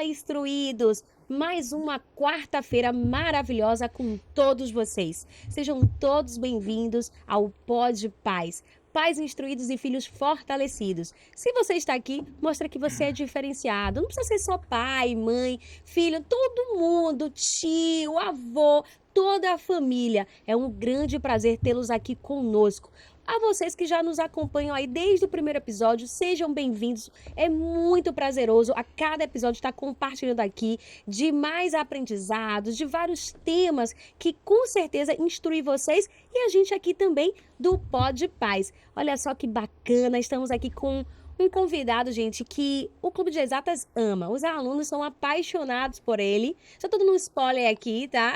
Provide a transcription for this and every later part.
Fala, instruídos! Mais uma quarta-feira maravilhosa com todos vocês. Sejam todos bem-vindos ao Pod Paz. Pais instruídos e filhos fortalecidos. Se você está aqui, mostra que você é diferenciado. Não precisa ser só pai, mãe, filho, todo mundo, tio, avô, toda a família. É um grande prazer tê-los aqui conosco. A vocês que já nos acompanham aí desde o primeiro episódio, sejam bem-vindos. É muito prazeroso a cada episódio estar compartilhando aqui de mais aprendizados, de vários temas que com certeza instruem vocês e a gente aqui também do Pod Paz. Olha só que bacana, estamos aqui com um convidado, gente, que o Clube de Exatas ama. Os alunos são apaixonados por ele. Já tô dando um spoiler aqui, tá?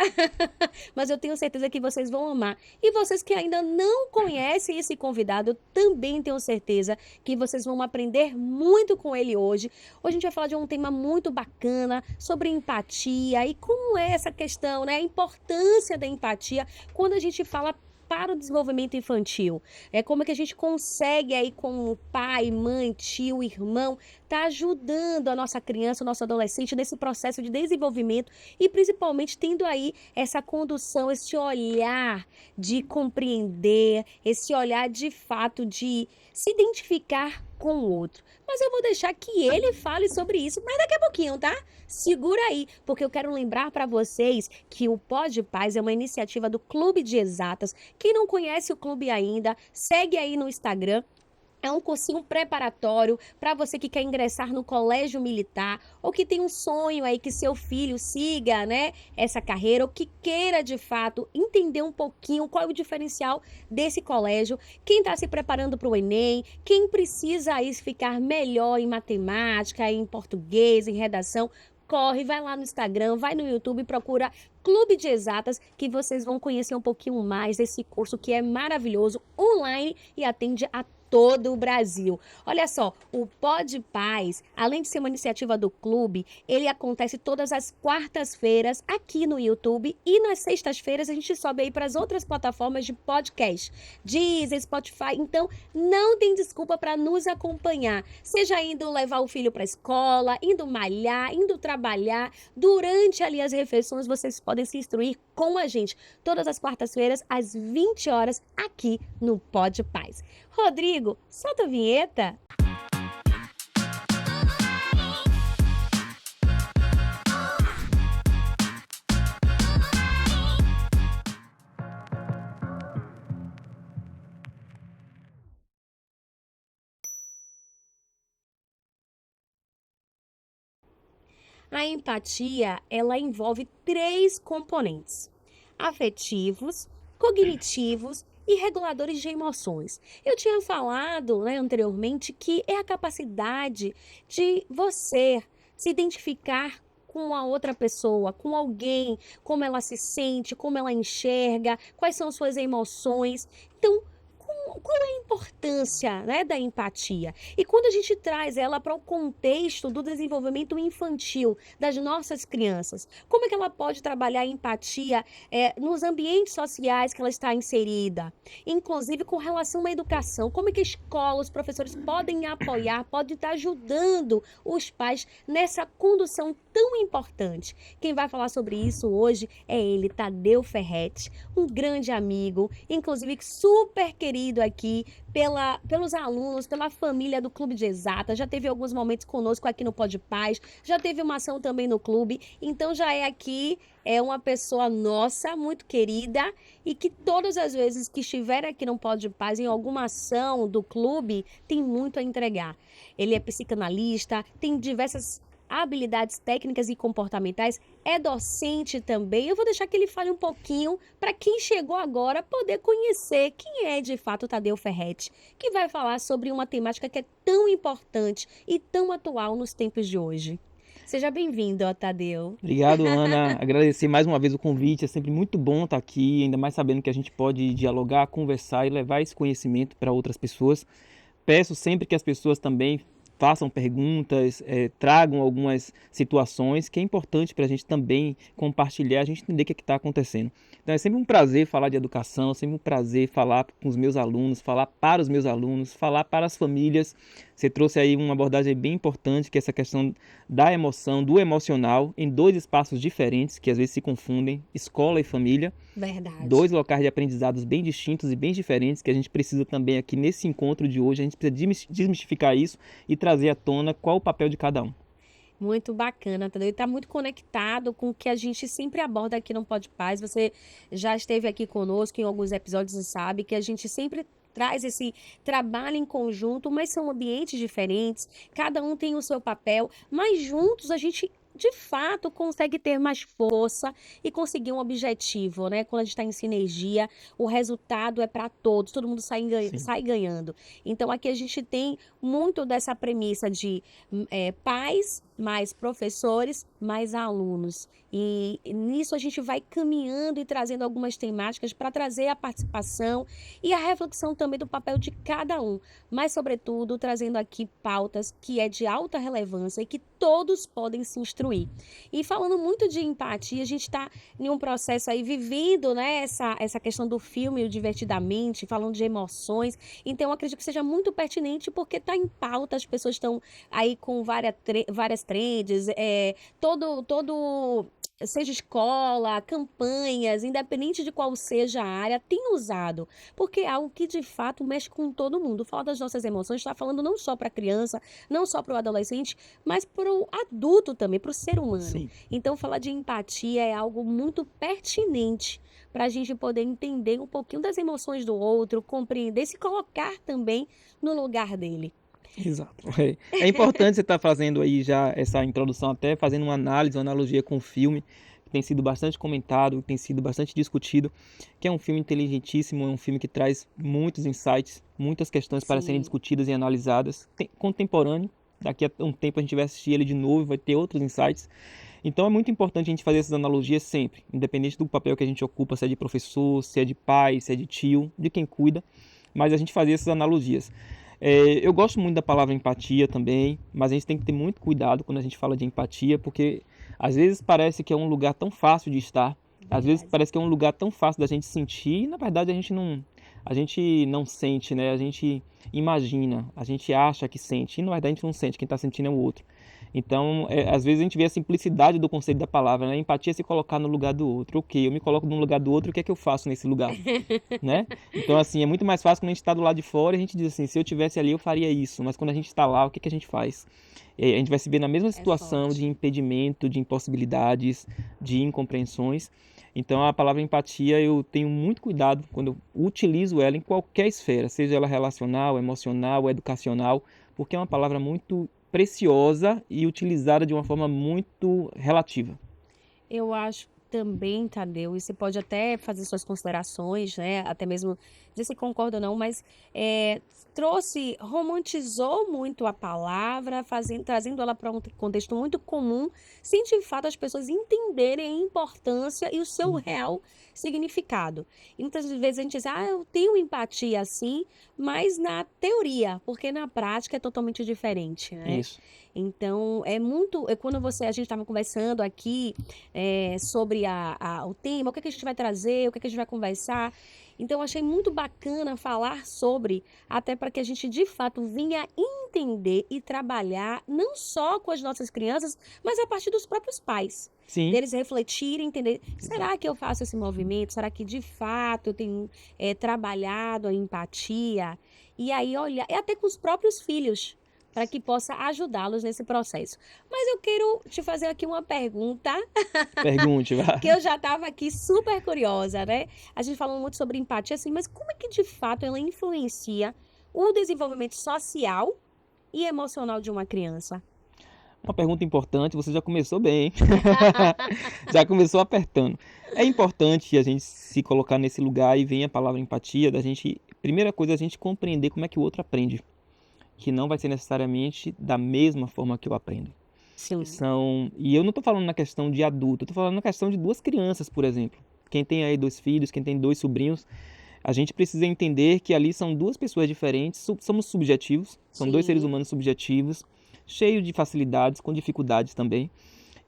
Mas eu tenho certeza que vocês vão amar. E vocês que ainda não conhecem esse convidado, eu também tenho certeza que vocês vão aprender muito com ele hoje. Hoje a gente vai falar de um tema muito bacana sobre empatia e como é essa questão, né? A importância da empatia quando a gente fala para o desenvolvimento infantil. É como é que a gente consegue aí como pai, mãe, tio, irmão, tá ajudando a nossa criança, o nosso adolescente nesse processo de desenvolvimento e principalmente tendo aí essa condução, esse olhar de compreender, esse olhar de fato de se identificar com o outro. Mas eu vou deixar que ele fale sobre isso, mas daqui a pouquinho, tá? Segura aí, porque eu quero lembrar para vocês que o Pod Paz é uma iniciativa do Clube de Exatas. Quem não conhece o clube ainda, segue aí no Instagram. É um cursinho preparatório para você que quer ingressar no colégio militar ou que tem um sonho aí que seu filho siga, né, essa carreira ou que queira de fato entender um pouquinho qual é o diferencial desse colégio. Quem está se preparando para o Enem, quem precisa aí ficar melhor em matemática, em português, em redação, corre, vai lá no Instagram, vai no YouTube e procura Clube de Exatas, que vocês vão conhecer um pouquinho mais desse curso que é maravilhoso, online e atende a todo o Brasil. Olha só, o Pod Paz, além de ser uma iniciativa do clube, ele acontece todas as quartas-feiras aqui no YouTube e nas sextas-feiras a gente sobe aí para as outras plataformas de podcast, Deezer, Spotify. Então, não tem desculpa para nos acompanhar. Seja indo levar o filho para a escola, indo malhar, indo trabalhar, durante ali as refeições vocês podem se instruir com a gente todas as quartas-feiras às 20 horas aqui no Pod Paz. Rodrigo, solta a vinheta. A empatia, ela envolve três componentes: afetivos, cognitivos e reguladores de emoções. Eu tinha falado, né, anteriormente que é a capacidade de você se identificar com a outra pessoa, com alguém, como ela se sente, como ela enxerga, quais são suas emoções. Então, qual é a importância, né, da empatia? E quando a gente traz ela para o contexto do desenvolvimento infantil das nossas crianças, como é que ela pode trabalhar a empatia nos ambientes sociais que ela está inserida? Inclusive com relação à educação, como é que a escola, os professores podem apoiar, podem estar ajudando os pais nessa condução tão importante? Quem vai falar sobre isso hoje é ele, Tadeu Ferretti, um grande amigo, inclusive super querido aqui pelos alunos, pela família do Clube de Exatas, já teve alguns momentos conosco aqui no Pod Paz, já teve uma ação também no clube, então já é aqui, é uma pessoa nossa, muito querida, e que todas as vezes que estiver aqui no Pod Paz, em alguma ação do clube, tem muito a entregar. Ele é psicanalista, tem diversas habilidades técnicas e comportamentais, é docente também. Eu vou deixar que ele fale um pouquinho para quem chegou agora poder conhecer quem é de fato o Tadeu Ferretti, que vai falar sobre uma temática que é tão importante e tão atual nos tempos de hoje. Seja bem-vindo, ó, Tadeu. Obrigado, Ana. Agradecer mais uma vez o convite. É sempre muito bom estar aqui, ainda mais sabendo que a gente pode dialogar, conversar e levar esse conhecimento para outras pessoas. Peço sempre que as pessoas também façam perguntas, tragam algumas situações que é importante para a gente também compartilhar, a gente entender o que está acontecendo. Então é sempre um prazer falar de educação, é sempre um prazer falar com os meus alunos, falar para os meus alunos, falar para as famílias. Você trouxe aí uma abordagem bem importante, que é essa questão da emoção, do emocional, em dois espaços diferentes, que às vezes se confundem, escola e família. Verdade. Dois locais de aprendizados bem distintos e bem diferentes, que a gente precisa também aqui nesse encontro de hoje, a gente precisa desmistificar isso e trazer à tona qual o papel de cada um. Muito bacana, entendeu? E tá muito conectado com o que a gente sempre aborda aqui no Pod Paz. Você já esteve aqui conosco em alguns episódios e sabe que a gente sempre traz esse trabalho em conjunto, mas são ambientes diferentes, cada um tem o seu papel, mas juntos a gente de fato consegue ter mais força e conseguir um objetivo, né? Quando a gente está em sinergia, o resultado é para todos, todo mundo Sim. sai ganhando. Então aqui a gente tem muito dessa premissa de pais, mais professores, mais alunos. E nisso a gente vai caminhando e trazendo algumas temáticas para trazer a participação e a reflexão também do papel de cada um, mas sobretudo trazendo aqui pautas que é de alta relevância e que todos podem se instruir. E falando muito de empatia, a gente está em um processo aí vivendo, né, essa questão do filme, o Divertidamente, falando de emoções. Então, eu acredito que seja muito pertinente porque está em pauta, as pessoas estão aí com várias trends, seja escola, campanhas, independente de qual seja a área, tem usado, porque é algo que de fato mexe com todo mundo. Falar das nossas emoções está falando não só para a criança, não só para o adolescente, mas para o adulto também, para o ser humano. Sim. Então, falar de empatia é algo muito pertinente para a gente poder entender um pouquinho das emoções do outro, compreender, se colocar também no lugar dele. Exato. É importante você estar fazendo aí já essa introdução, até fazendo uma análise, uma analogia com o filme, que tem sido bastante comentado, que tem sido bastante discutido, que é um filme inteligentíssimo, é um filme que traz muitos insights, muitas questões para serem Sim, discutidas e analisadas, contemporâneo. Daqui a um tempo a gente vai assistir ele de novo e vai ter outros insights. Então é muito importante a gente fazer essas analogias sempre, independente do papel que a gente ocupa, se é de professor, se é de pai, se é de tio, de quem cuida, mas a gente fazer essas analogias. Eu gosto muito da palavra empatia também, mas a gente tem que ter muito cuidado quando a gente fala de empatia, porque às vezes parece que é um lugar tão fácil de estar, às vezes verdade. parece que é um lugar tão fácil da gente sentir, e na verdade a gente não sente, né? A gente imagina, a gente acha que sente, e na verdade a gente não sente, quem está sentindo é o outro. Então, às vezes a gente vê a simplicidade do conceito da palavra, né? Empatia é se colocar no lugar do outro. Ok, eu me coloco no lugar do outro, o que é que eu faço nesse lugar? Né? Então, assim, é muito mais fácil quando a gente está do lado de fora e a gente diz assim, se eu tivesse ali eu faria isso, mas quando a gente está lá, o que que a gente faz? A gente vai se ver na mesma É situação de forte. impedimento, de impossibilidades, de incompreensões. Então, a palavra empatia, eu tenho muito cuidado quando eu utilizo ela em qualquer esfera, seja ela relacional, emocional, educacional, porque é uma palavra muito preciosa e utilizada de uma forma muito relativa. Eu acho também, Tadeu, e você pode até fazer suas considerações, né? Até mesmo dizer se concorda ou não, mas romantizou muito a palavra, trazendo ela para um contexto muito comum, sem de fato as pessoas entenderem a importância e o seu Sim, real significado. E muitas vezes a gente diz, eu tenho empatia sim, mas na teoria, porque na prática é totalmente diferente, né? isso. Então, quando a gente estava conversando aqui sobre o tema, o que é que a gente vai trazer, o que é que a gente vai conversar. Então, eu achei muito bacana falar sobre, até para que a gente de fato vinha entender e trabalhar não só com as nossas crianças, mas a partir dos próprios pais. Sim, Deles refletirem, entender, será exato. que eu faço esse movimento? Será que de fato eu tenho trabalhado a empatia? E aí, olha, é até com os próprios filhos, para que possa ajudá-los nesse processo. Mas eu quero te fazer aqui uma pergunta, Pergunte, vá. que eu já estava aqui super curiosa, né? A gente falou muito sobre empatia, assim, mas como é que de fato ela influencia o desenvolvimento social e emocional de uma criança? Uma pergunta importante, você já começou bem, hein? Já começou apertando. É importante a gente se colocar nesse lugar e vem a palavra empatia, da gente, primeira coisa, a gente compreender como é que o outro aprende, que não vai ser necessariamente da mesma forma que eu aprendo. Sim, E eu não estou falando na questão de adulto, eu estou falando na questão de duas crianças, por exemplo. Quem tem aí 2 filhos, quem tem 2 sobrinhos, A gente precisa entender que ali são duas pessoas diferentes, somos subjetivos, são dois seres Sim. humanos subjetivos, cheios de facilidades, com dificuldades também.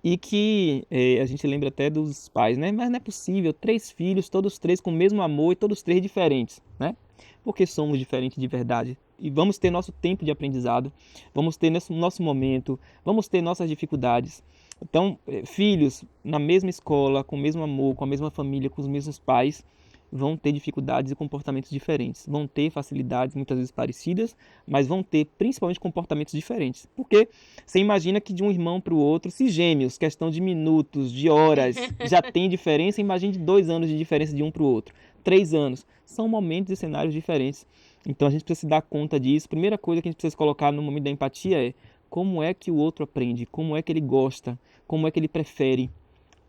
E que a gente lembra até dos pais, né? Mas não é possível, 3 filhos, todos 3 com o mesmo amor e todos 3 diferentes, né? Porque somos diferentes de verdade. E vamos ter nosso tempo de aprendizado, vamos ter nosso momento, vamos ter nossas dificuldades. Então, filhos na mesma escola, com o mesmo amor, com a mesma família, com os mesmos pais, vão ter dificuldades e comportamentos diferentes. Vão ter facilidades muitas vezes parecidas, mas vão ter principalmente comportamentos diferentes. Porque você imagina que de um irmão para o outro, se gêmeos, questão de minutos, de horas, já tem diferença, imagine de 2 anos de diferença de um para o outro. 3 anos. São momentos e cenários diferentes. Então a gente precisa se dar conta disso. Primeira coisa que a gente precisa colocar no momento da empatia é como é que o outro aprende, como é que ele gosta, como é que ele prefere.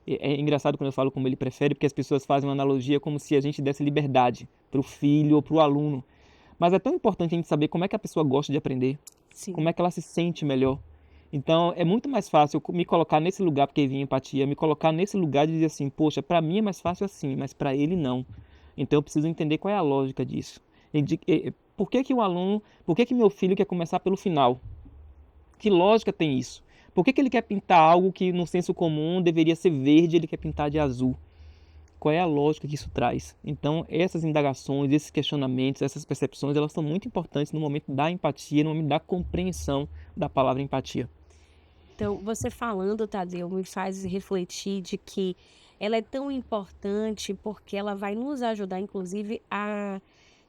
É engraçado quando eu falo como ele prefere, porque as pessoas fazem uma analogia como se a gente desse liberdade para o filho ou para o aluno. Mas é tão importante a gente saber como é que a pessoa gosta de aprender, como Sim. é que ela se sente melhor. Então, é muito mais fácil me colocar nesse lugar, porque vem empatia, me colocar nesse lugar de dizer assim, poxa, para mim é mais fácil assim, mas para ele não. Então, eu preciso entender qual é a lógica disso. Por que que o aluno, por que que meu filho quer começar pelo final? Que lógica tem isso? Por que que ele quer pintar algo que no senso comum deveria ser verde, ele quer pintar de azul? Qual é a lógica que isso traz? Então, essas indagações, esses questionamentos, essas percepções, elas são muito importantes no momento da empatia, no momento da compreensão da palavra empatia. Então, você falando, Tadeu, me faz refletir de que ela é tão importante porque ela vai nos ajudar, inclusive, a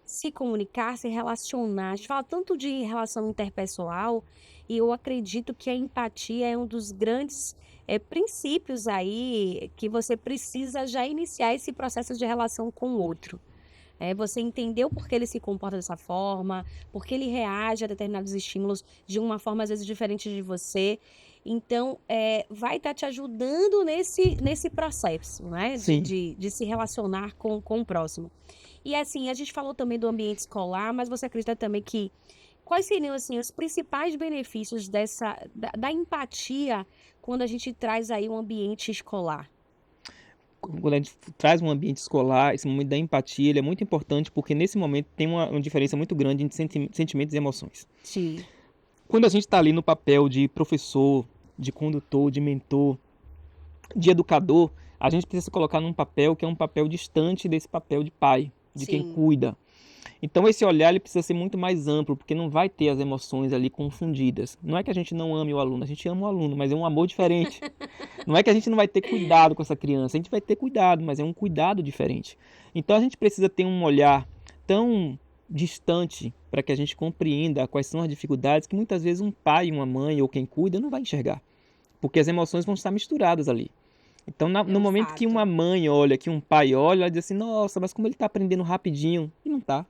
se comunicar, se relacionar. A gente fala tanto de relação interpessoal e eu acredito que a empatia é um dos grandes princípios aí que você precisa já iniciar esse processo de relação com o outro. É você entender o porquê ele se comporta dessa forma, porque ele reage a determinados estímulos de uma forma às vezes diferente de você. Então, vai estar te ajudando nesse processo, né, de Sim. de de se relacionar com o próximo. E assim, a gente falou também do ambiente escolar, mas você acredita também que quais seriam, assim, os principais benefícios da empatia quando a gente traz aí um ambiente escolar? Quando a gente traz um ambiente escolar, esse momento da empatia, ele é muito importante porque nesse momento tem uma diferença muito grande entre sentimentos e emoções. Sim, Quando a gente está ali no papel de professor, de condutor, de mentor, de educador, a gente precisa se colocar num papel que é um papel distante desse papel de pai, de quem sim. cuida. Então esse olhar ele precisa ser muito mais amplo, porque não vai ter as emoções ali confundidas. Não é que a gente não ame o aluno, a gente ama o aluno, mas é um amor diferente. Não é que a gente não vai ter cuidado com essa criança, a gente vai ter cuidado, mas é um cuidado diferente. Então a gente precisa ter um olhar tão distante para que a gente compreenda quais são as dificuldades que muitas vezes um pai, uma mãe ou quem cuida não vai enxergar, porque as emoções vão estar misturadas ali. Então, É no um momento que uma fato. mãe olha, que um pai olha, ela diz assim: nossa, mas como ele está aprendendo rapidinho. E não está,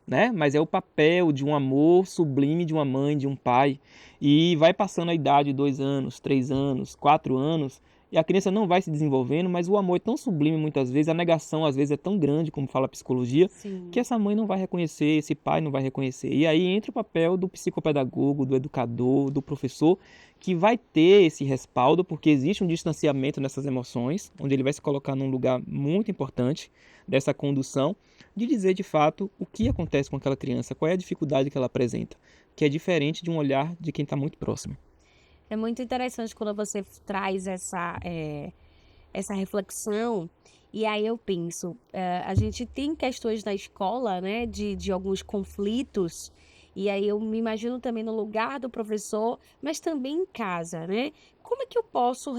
né? Mas é o papel de um amor sublime de uma mãe, de um pai. E vai passando a idade, 2 anos, 3 anos, 4 anos, e a criança não vai se desenvolvendo, mas o amor é tão sublime muitas vezes, a negação às vezes é tão grande, como fala a psicologia, que Sim. essa mãe não vai reconhecer, esse pai não vai reconhecer. E aí entra o papel do psicopedagogo, do educador, do professor, que vai ter esse respaldo, porque existe um distanciamento nessas emoções, onde ele vai se colocar num lugar muito importante dessa condução, de dizer de fato o que acontece com aquela criança, qual é a dificuldade que ela apresenta, que é diferente de um olhar de quem está muito próximo. É muito interessante quando você traz essa reflexão, e aí eu penso, a gente tem questões na escola, né, de alguns conflitos, e aí eu me imagino também no lugar do professor, mas também em casa, né. Como é que eu posso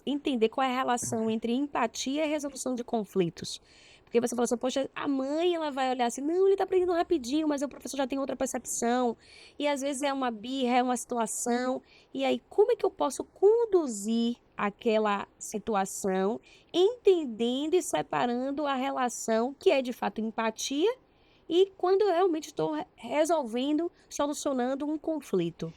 entender qual é a relação entre empatia e resolução de conflitos? Porque você falou assim: "Poxa, a mãe ela vai olhar assim, não, ele tá aprendendo rapidinho", mas o professor já tem outra percepção, e às vezes é uma birra, é uma situação, e aí como é que eu posso conduzir aquela situação, entendendo e separando a relação que é de fato empatia e quando eu realmente estou resolvendo, solucionando um conflito.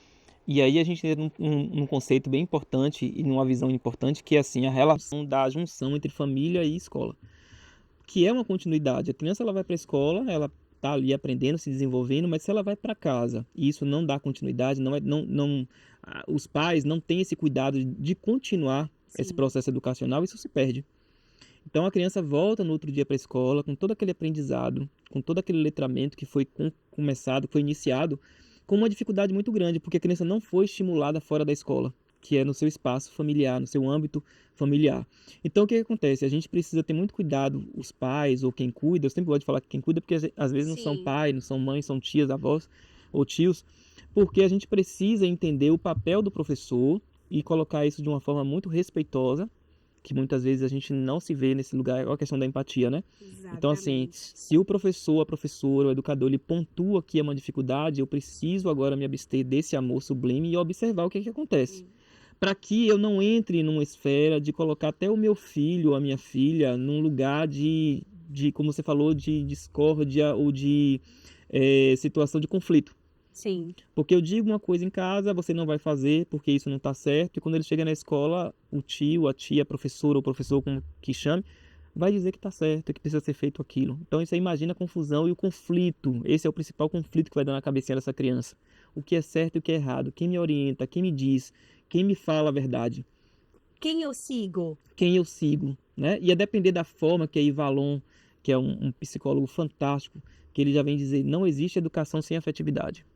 E aí a gente entra num conceito bem importante e numa visão importante, que é assim, a relação da junção entre família e escola, que é uma continuidade. A criança ela vai para a escola, ela está ali aprendendo, se desenvolvendo, mas se ela vai para casa e isso não dá continuidade, os pais não têm esse cuidado de continuar esse Sim, processo educacional, isso se perde. Então a criança volta no outro dia para a escola com todo aquele aprendizado, com todo aquele letramento que foi começado, que foi iniciado, com uma dificuldade muito grande, porque a criança não foi estimulada fora da escola, que é no seu espaço familiar, no seu âmbito familiar. Então o que que acontece? A gente precisa ter muito cuidado, os pais ou quem cuida, eu sempre gosto de falar que quem cuida, porque às vezes não são Sim. pai, não são mães, são tias, avós ou tios, porque a gente precisa entender o papel do professor e colocar isso de uma forma muito respeitosa, que muitas vezes a gente não se vê nesse lugar, é a questão da empatia, né? Então, assim, Exatamente. se o professor, a professora, o educador, ele pontua que é uma dificuldade, eu preciso agora me abster desse amor sublime e observar o que que acontece. Sim. Para que eu não entre numa esfera de colocar até o meu filho ou a minha filha num lugar como você falou, de discórdia ou de situação de conflito. Sim. Porque eu digo uma coisa em casa, você não vai fazer porque isso não está certo, e quando ele chega na escola, o tio, a tia, a professora ou o professor, como que chame, vai dizer que está certo, que precisa ser feito aquilo. Então isso aí imagina a confusão e o conflito. Esse é o principal conflito que vai dar na cabecinha dessa criança. O que é certo e o que é errado. Quem me orienta, quem me diz, quem me fala a verdade, Quem eu sigo? quem eu sigo, né? E a depender da forma que aí Valon, que é um psicólogo fantástico, que ele já vem dizer, não existe educação sem afetividade.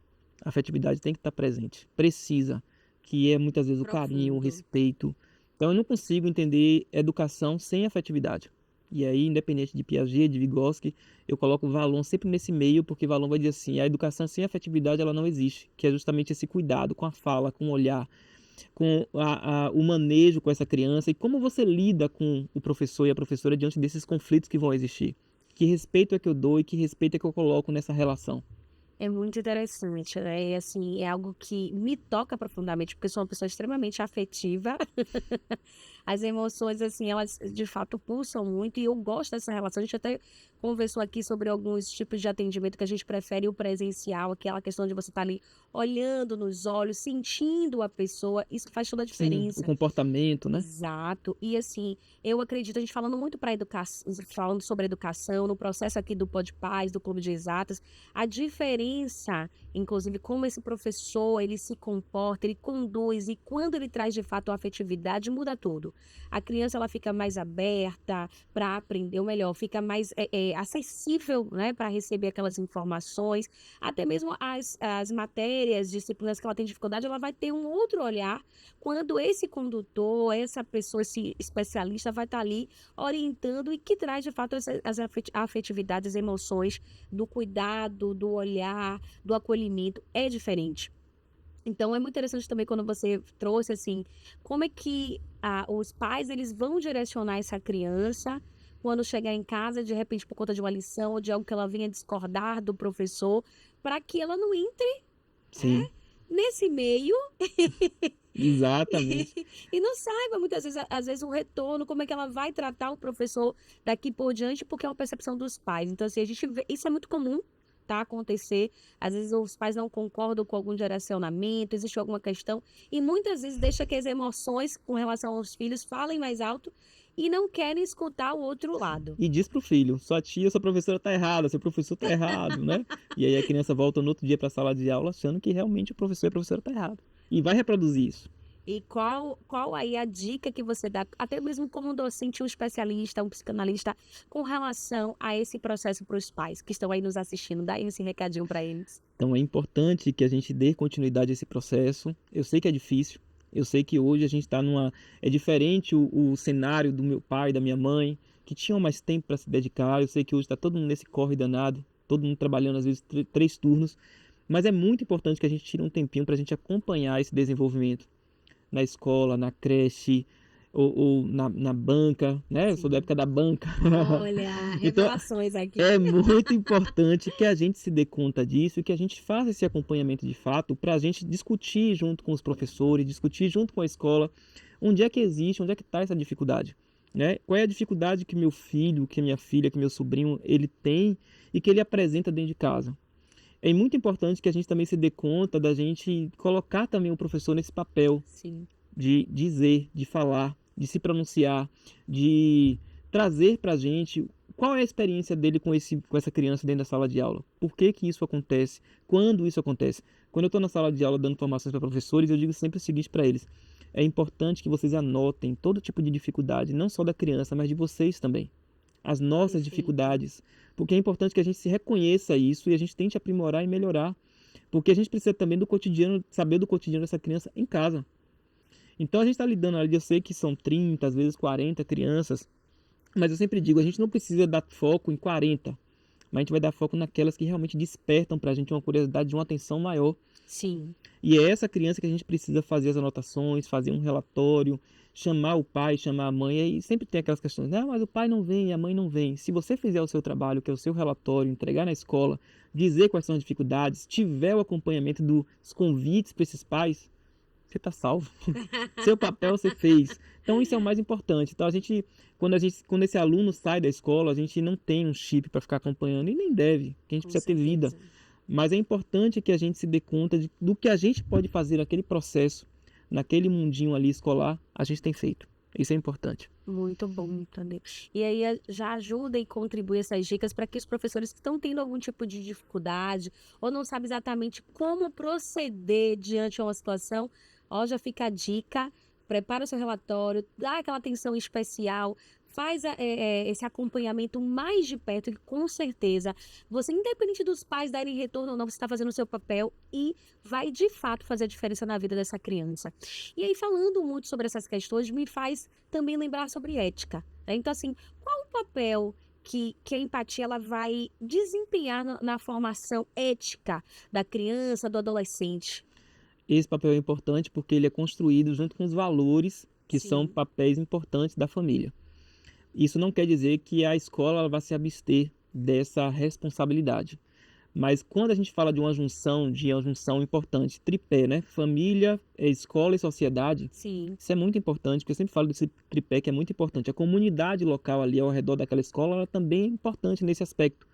A afetividade tem que estar presente, precisa, que é muitas vezes o carinho, o Profundo. respeito. Então eu não consigo entender educação sem afetividade. E aí, independente de Piaget, de Vygotsky, eu coloco o Valon sempre nesse meio, porque Valon vai dizer assim, a educação sem afetividade ela não existe, que é justamente esse cuidado com a fala, com o olhar, com o manejo com essa criança e como você lida com o professor e a professora diante desses conflitos que vão existir. Que respeito é que eu dou e que respeito é que eu coloco nessa relação. É muito interessante, né? E assim, é algo que me toca profundamente, porque eu sou uma pessoa extremamente afetiva. As emoções, assim, elas de fato pulsam muito e eu gosto dessa relação. A gente até conversou aqui sobre alguns tipos de atendimento que a gente prefere o presencial, aquela questão de você estar ali olhando nos olhos, sentindo a pessoa, isso faz toda a Sim, o diferença. comportamento, né? Exato. E assim, eu acredito, a gente falando muito para educação, falando sobre educação, no processo aqui do Podpaz, do Clube de Exatas, a diferença, inclusive, como esse professor, ele se comporta, ele conduz e quando ele traz de fato a afetividade, muda tudo. A criança, ela fica mais aberta para aprender, ou melhor, fica mais acessível, né, para receber aquelas informações, até mesmo as matérias, disciplinas que ela tem dificuldade, ela vai ter um outro olhar quando esse condutor, essa pessoa, esse especialista vai estar ali orientando e que traz de fato a afetividade, as emoções do cuidado, do olhar, do acolhimento, é diferente. Então é muito interessante também quando você trouxe assim, como é que os pais eles vão direcionar essa criança quando chegar em casa, de repente por conta de uma lição ou de algo que ela venha discordar do professor, para que ela não entre, Sim, nesse meio exatamente. e não saiba muitas vezes, às vezes, o retorno, como é que ela vai tratar o professor daqui por diante, porque é uma percepção dos pais. Então, assim, a gente vê, isso é muito comum, tá, acontecer. Às vezes os pais não concordam com algum direcionamento, existe alguma questão, e muitas vezes deixa que as emoções com relação aos filhos falem mais alto e não querem escutar o outro lado. E diz pro filho, sua tia, sua professora tá errada, seu professor tá errado, né? E aí a criança volta no outro dia pra sala de aula achando que realmente o professor e a professora tá errado. E vai reproduzir isso. E qual aí a dica que você dá, até mesmo como um docente, um especialista, um psicanalista, com relação a esse processo para os pais que estão aí nos assistindo? Dá aí esse recadinho para eles. Então é importante que a gente dê continuidade a esse processo. Eu sei que é difícil. Eu sei que hoje a gente está numa. É diferente o cenário do meu pai, da minha mãe, que tinham mais tempo para se dedicar. Eu sei que hoje está todo mundo nesse corre danado, todo mundo trabalhando às vezes 3 turnos. Mas é muito importante que a gente tire um tempinho para a gente acompanhar esse desenvolvimento na escola, na creche ou na banca, né? Eu sou da Sim. época da banca. Olha, Então, revelações aqui. é muito importante que a gente se dê conta disso e que a gente faça esse acompanhamento de fato para a gente discutir junto com os professores, discutir junto com a escola onde é que existe, onde é que está essa dificuldade, né? Qual é a dificuldade que meu filho, que minha filha, que meu sobrinho, ele tem e que ele apresenta dentro de casa. É muito importante que a gente também se dê conta da gente colocar também o professor nesse papel Sim. de dizer, de falar, de se pronunciar, de trazer para a gente qual é a experiência dele com essa criança dentro da sala de aula. Por que que isso acontece? Quando isso acontece? Quando eu estou na sala de aula dando formações para professores, eu digo sempre o seguinte para eles. é importante que vocês anotem todo tipo de dificuldade, não só da criança, mas de vocês também. As nossas Perfeito. dificuldades. Porque é importante que a gente se reconheça isso e a gente tente aprimorar e melhorar. Porque a gente precisa também do cotidiano, saber do cotidiano dessa criança em casa. Então a gente está lidando ali, eu sei que são 30, às vezes 40 crianças, mas eu sempre digo, a gente não precisa dar foco em 40, mas a gente vai dar foco naquelas que realmente despertam para a gente uma curiosidade, uma atenção maior. Sim. E é essa criança que a gente precisa fazer as anotações, fazer um relatório, chamar o pai, chamar a mãe, e sempre tem aquelas questões, não, mas o pai não vem, a mãe não vem. Se você fizer o seu trabalho, que é o seu relatório, entregar na escola, dizer quais são as dificuldades, tiver o acompanhamento dos convites para esses pais, você está salvo. Seu papel você fez. Então isso é o mais importante. Então quando esse aluno sai da escola, a gente não tem um chip para ficar acompanhando e nem deve, porque a gente Com precisa ter vida. certeza. Mas é importante que a gente se dê conta do que a gente pode fazer naquele processo, naquele mundinho ali escolar, a gente tem feito. Isso é importante. Muito bom, Tadeu. E aí já ajuda e contribui essas dicas para que os professores que estão tendo algum tipo de dificuldade ou não sabem exatamente como proceder diante de uma situação, ó, já fica a dica, prepara o seu relatório, dá aquela atenção especial, faz esse acompanhamento mais de perto e com certeza você, independente dos pais darem retorno ou não, você está fazendo o seu papel e vai de fato fazer a diferença na vida dessa criança. E aí, falando muito sobre essas questões, me faz também lembrar sobre ética, né? Então, assim, qual o papel que a empatia ela vai desempenhar na formação ética da criança, do adolescente? Esse papel é importante porque ele é construído junto com os valores que são Sim, papéis importantes da família. Isso não quer dizer que a escola ela vai se abster dessa responsabilidade. Mas quando a gente fala de uma junção importante, tripé, né? Família, escola e sociedade, sim, isso é muito importante, porque eu sempre falo desse tripé que é muito importante. A comunidade local ali ao redor daquela escola, ela também é importante nesse aspecto.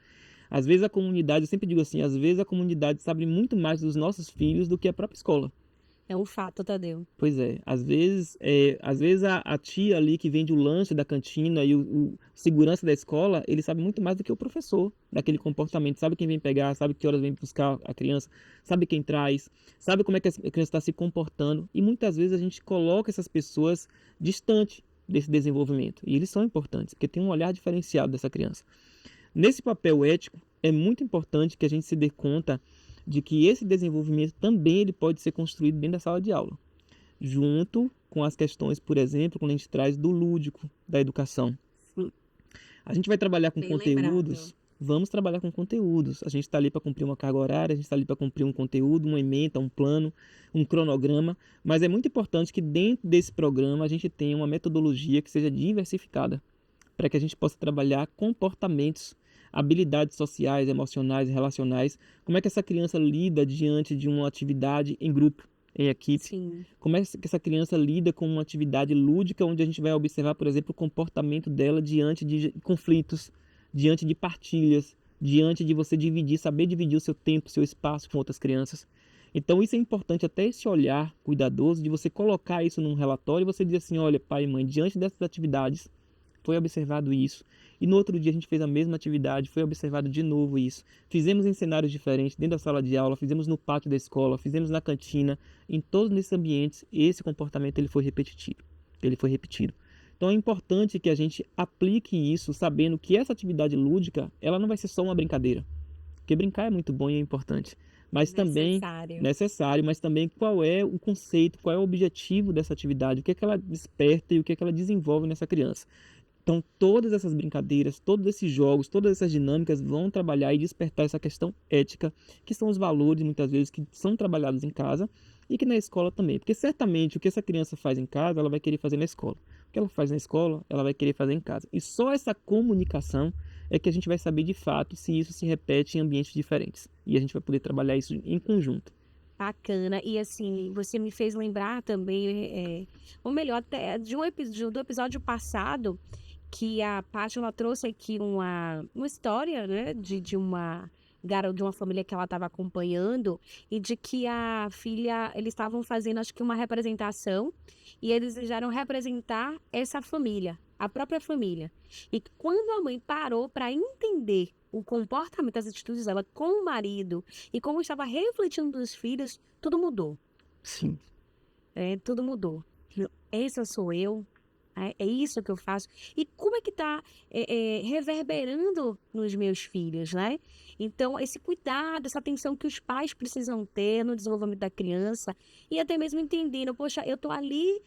Às vezes a comunidade, eu sempre digo assim, às vezes a comunidade sabe muito mais dos nossos filhos do que a própria escola. é um fato, Tadeu. Pois é, às vezes a tia ali que vende o lanche da cantina e o segurança da escola, ele sabe muito mais do que o professor daquele comportamento, sabe quem vem pegar, sabe que horas vem buscar a criança, sabe quem traz, sabe como é que a criança está se comportando e muitas vezes a gente coloca essas pessoas distante desse desenvolvimento e eles são importantes porque tem um olhar diferenciado dessa criança. Nesse papel ético, é muito importante que a gente se dê conta de que esse desenvolvimento também ele pode ser construído dentro da sala de aula, junto com as questões, por exemplo, quando a gente traz do lúdico da educação. Sim, A gente vai trabalhar com bem lembrado. conteúdos, vamos trabalhar com conteúdos. A gente está ali para cumprir uma carga horária, a gente está ali para cumprir um conteúdo, uma ementa, um plano, um cronograma, mas é muito importante que dentro desse programa a gente tenha uma metodologia que seja diversificada, para que a gente possa trabalhar comportamentos, habilidades sociais, emocionais e relacionais. Como é que essa criança lida diante de uma atividade em grupo, em equipe? Sim, Como é que essa criança lida com uma atividade lúdica, onde a gente vai observar, por exemplo, o comportamento dela diante de conflitos, diante de partilhas, diante de você dividir, saber dividir o seu tempo, o seu espaço com outras crianças. Então isso é importante, até esse olhar cuidadoso de você colocar isso num relatório e você dizer assim, olha, pai e mãe, diante dessas atividades, foi observado isso. E no outro dia a gente fez a mesma atividade, foi observado de novo isso. Fizemos em cenários diferentes, dentro da sala de aula, fizemos no pátio da escola, fizemos na cantina, em todos esses ambientes, esse comportamento ele foi repetitivo. Ele foi repetido. Então é importante que a gente aplique isso sabendo que essa atividade lúdica, ela não vai ser só uma brincadeira. Porque brincar é muito bom e é importante, mas também necessário. necessário, mas também qual é o conceito, qual é o objetivo dessa atividade, o que é que ela desperta e o que é que ela desenvolve nessa criança. Então, todas essas brincadeiras, todos esses jogos, todas essas dinâmicas vão trabalhar e despertar essa questão ética, que são os valores, muitas vezes, que são trabalhados em casa e que na escola também. Porque certamente o que essa criança faz em casa, ela vai querer fazer na escola. O que ela faz na escola, ela vai querer fazer em casa. E só essa comunicação é que a gente vai saber de fato se isso se repete em ambientes diferentes. E a gente vai poder trabalhar isso em conjunto. Bacana. E assim, você me fez lembrar também, ou melhor, até do episódio passado, que a Paty ela trouxe aqui uma história, né, de uma garota, de uma família que ela estava acompanhando, e de que a filha, eles estavam fazendo, acho que uma representação, e eles desejaram representar essa família, a própria família. E quando a mãe parou para entender o comportamento, as atitudes dela com o marido e como estava refletindo dos filhos, tudo mudou. Sim. Tudo mudou. essa sou eu? É isso que eu faço? E como é que está reverberando nos meus filhos, né? Então, esse cuidado, essa atenção que os pais precisam ter no desenvolvimento da criança e até mesmo entendendo, poxa, eu estou ali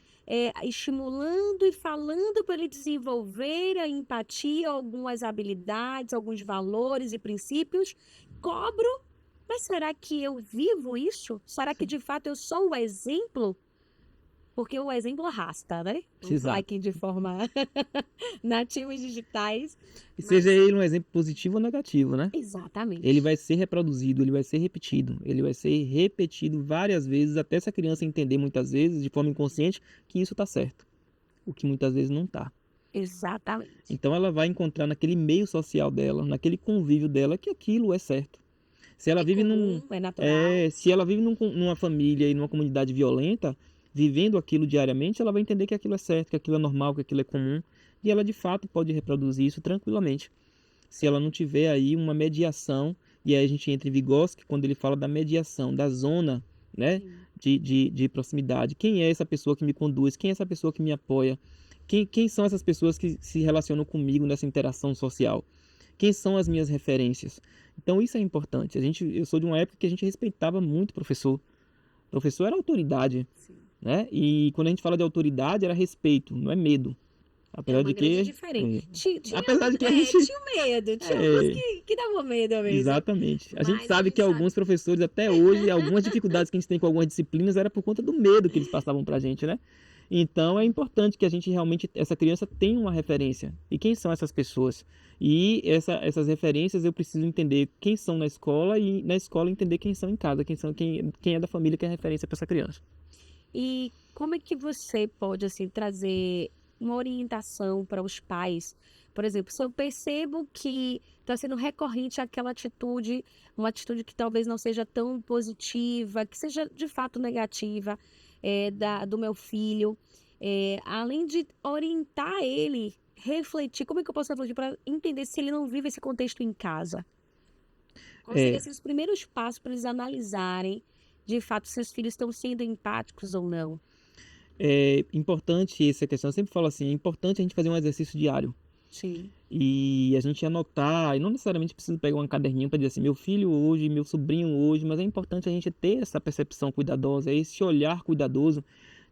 estimulando e falando para ele desenvolver a empatia, algumas habilidades, alguns valores e princípios, cobro, mas será que eu vivo isso? Será que Sim. de fato eu sou o exemplo? Porque o exemplo arrasta, né? Vamos falar Exato. aqui de forma nativos digitais, E seja mas ele um exemplo positivo ou negativo, né? Ele exatamente, vai ser reproduzido, ele vai ser repetido, ele vai ser repetido várias vezes até essa criança entender muitas vezes, de forma inconsciente, que isso está certo, o que muitas vezes não está. exatamente. Então ela vai encontrar naquele meio social dela, naquele convívio dela, que aquilo é certo. Se ela É vive comum, é natural. se ela vive numa família e numa comunidade violenta, vivendo aquilo diariamente, ela vai entender que aquilo é certo, que aquilo é normal, que aquilo é comum, e ela de fato pode reproduzir isso tranquilamente. Se ela não tiver aí uma mediação, e aí a gente entra em Vygotsky quando ele fala da mediação, da zona, né, Sim. de proximidade. Quem é essa pessoa que me conduz? Quem é essa pessoa que me apoia? Quem são essas pessoas que se relacionam comigo nessa interação social? Quem são as minhas referências? Então isso é importante. Eu sou de uma época que a gente respeitava muito o professor. O professor era autoridade, Sim. né? E quando a gente fala de autoridade, era respeito, não é medo. É Apesar uma de grande que, diferença. apesar de que a gente, Tinha um medo, tinha alguns é, que davam medo mesmo. exatamente. A gente Mas a sabe que gente sabe. alguns professores até hoje, algumas dificuldades que a gente tem com algumas disciplinas era por conta do medo que eles passavam pra gente, né? Então é importante que a gente realmente, essa criança tenha uma referência. E quem são essas pessoas? E essas referências eu preciso entender quem são na escola e na escola entender quem são em casa, quem é da família que é referência para essa criança. E como é que você pode, assim, trazer uma orientação para os pais? Por exemplo, se eu percebo que está sendo recorrente aquela atitude, uma atitude que talvez não seja tão positiva, que seja de fato negativa, do meu filho, além de orientar ele, refletir, como é que eu posso refletir para entender se ele não vive esse contexto em casa? Quais seriam É, assim, os primeiros passos para eles analisarem, de fato, se os filhos estão sendo empáticos ou não? é importante essa questão, eu sempre falo assim, é importante a gente fazer um exercício diário. Sim, E a gente anotar, e não necessariamente precisa pegar um caderninho para dizer assim, meu filho hoje, meu sobrinho hoje, mas é importante a gente ter essa percepção cuidadosa, esse olhar cuidadoso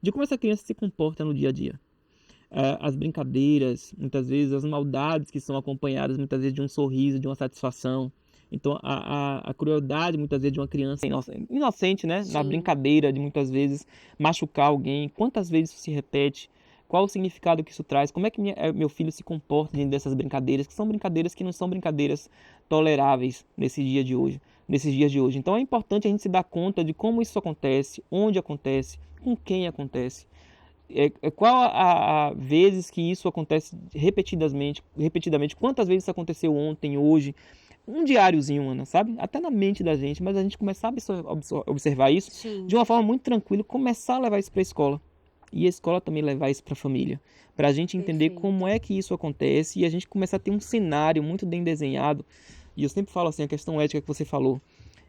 de como essa criança se comporta no dia a dia. As brincadeiras, muitas vezes as maldades que são acompanhadas muitas vezes de um sorriso, de uma satisfação. Então a crueldade muitas vezes de uma criança inocente, né? Na sim, brincadeira de muitas vezes machucar alguém. Quantas vezes isso se repete? Qual o significado que isso traz? Como é que meu filho se comporta diante dessas brincadeiras, que são brincadeiras que não são brincadeiras toleráveis nesses dias de hoje. Então é importante a gente se dar conta de como isso acontece, onde acontece, com quem acontece. Qual a vezes que isso acontece repetidamente, quantas vezes isso aconteceu ontem, hoje, um diáriozinho, Ana, sabe? Até na mente da gente, mas a gente começar a observar isso de sim, uma forma muito tranquila, começar a levar isso para a escola. E a escola também levar isso para a família. Para a gente entender como perfeito. é que isso acontece e a gente começar a ter um cenário muito bem desenhado. E eu sempre falo assim, a questão ética que você falou.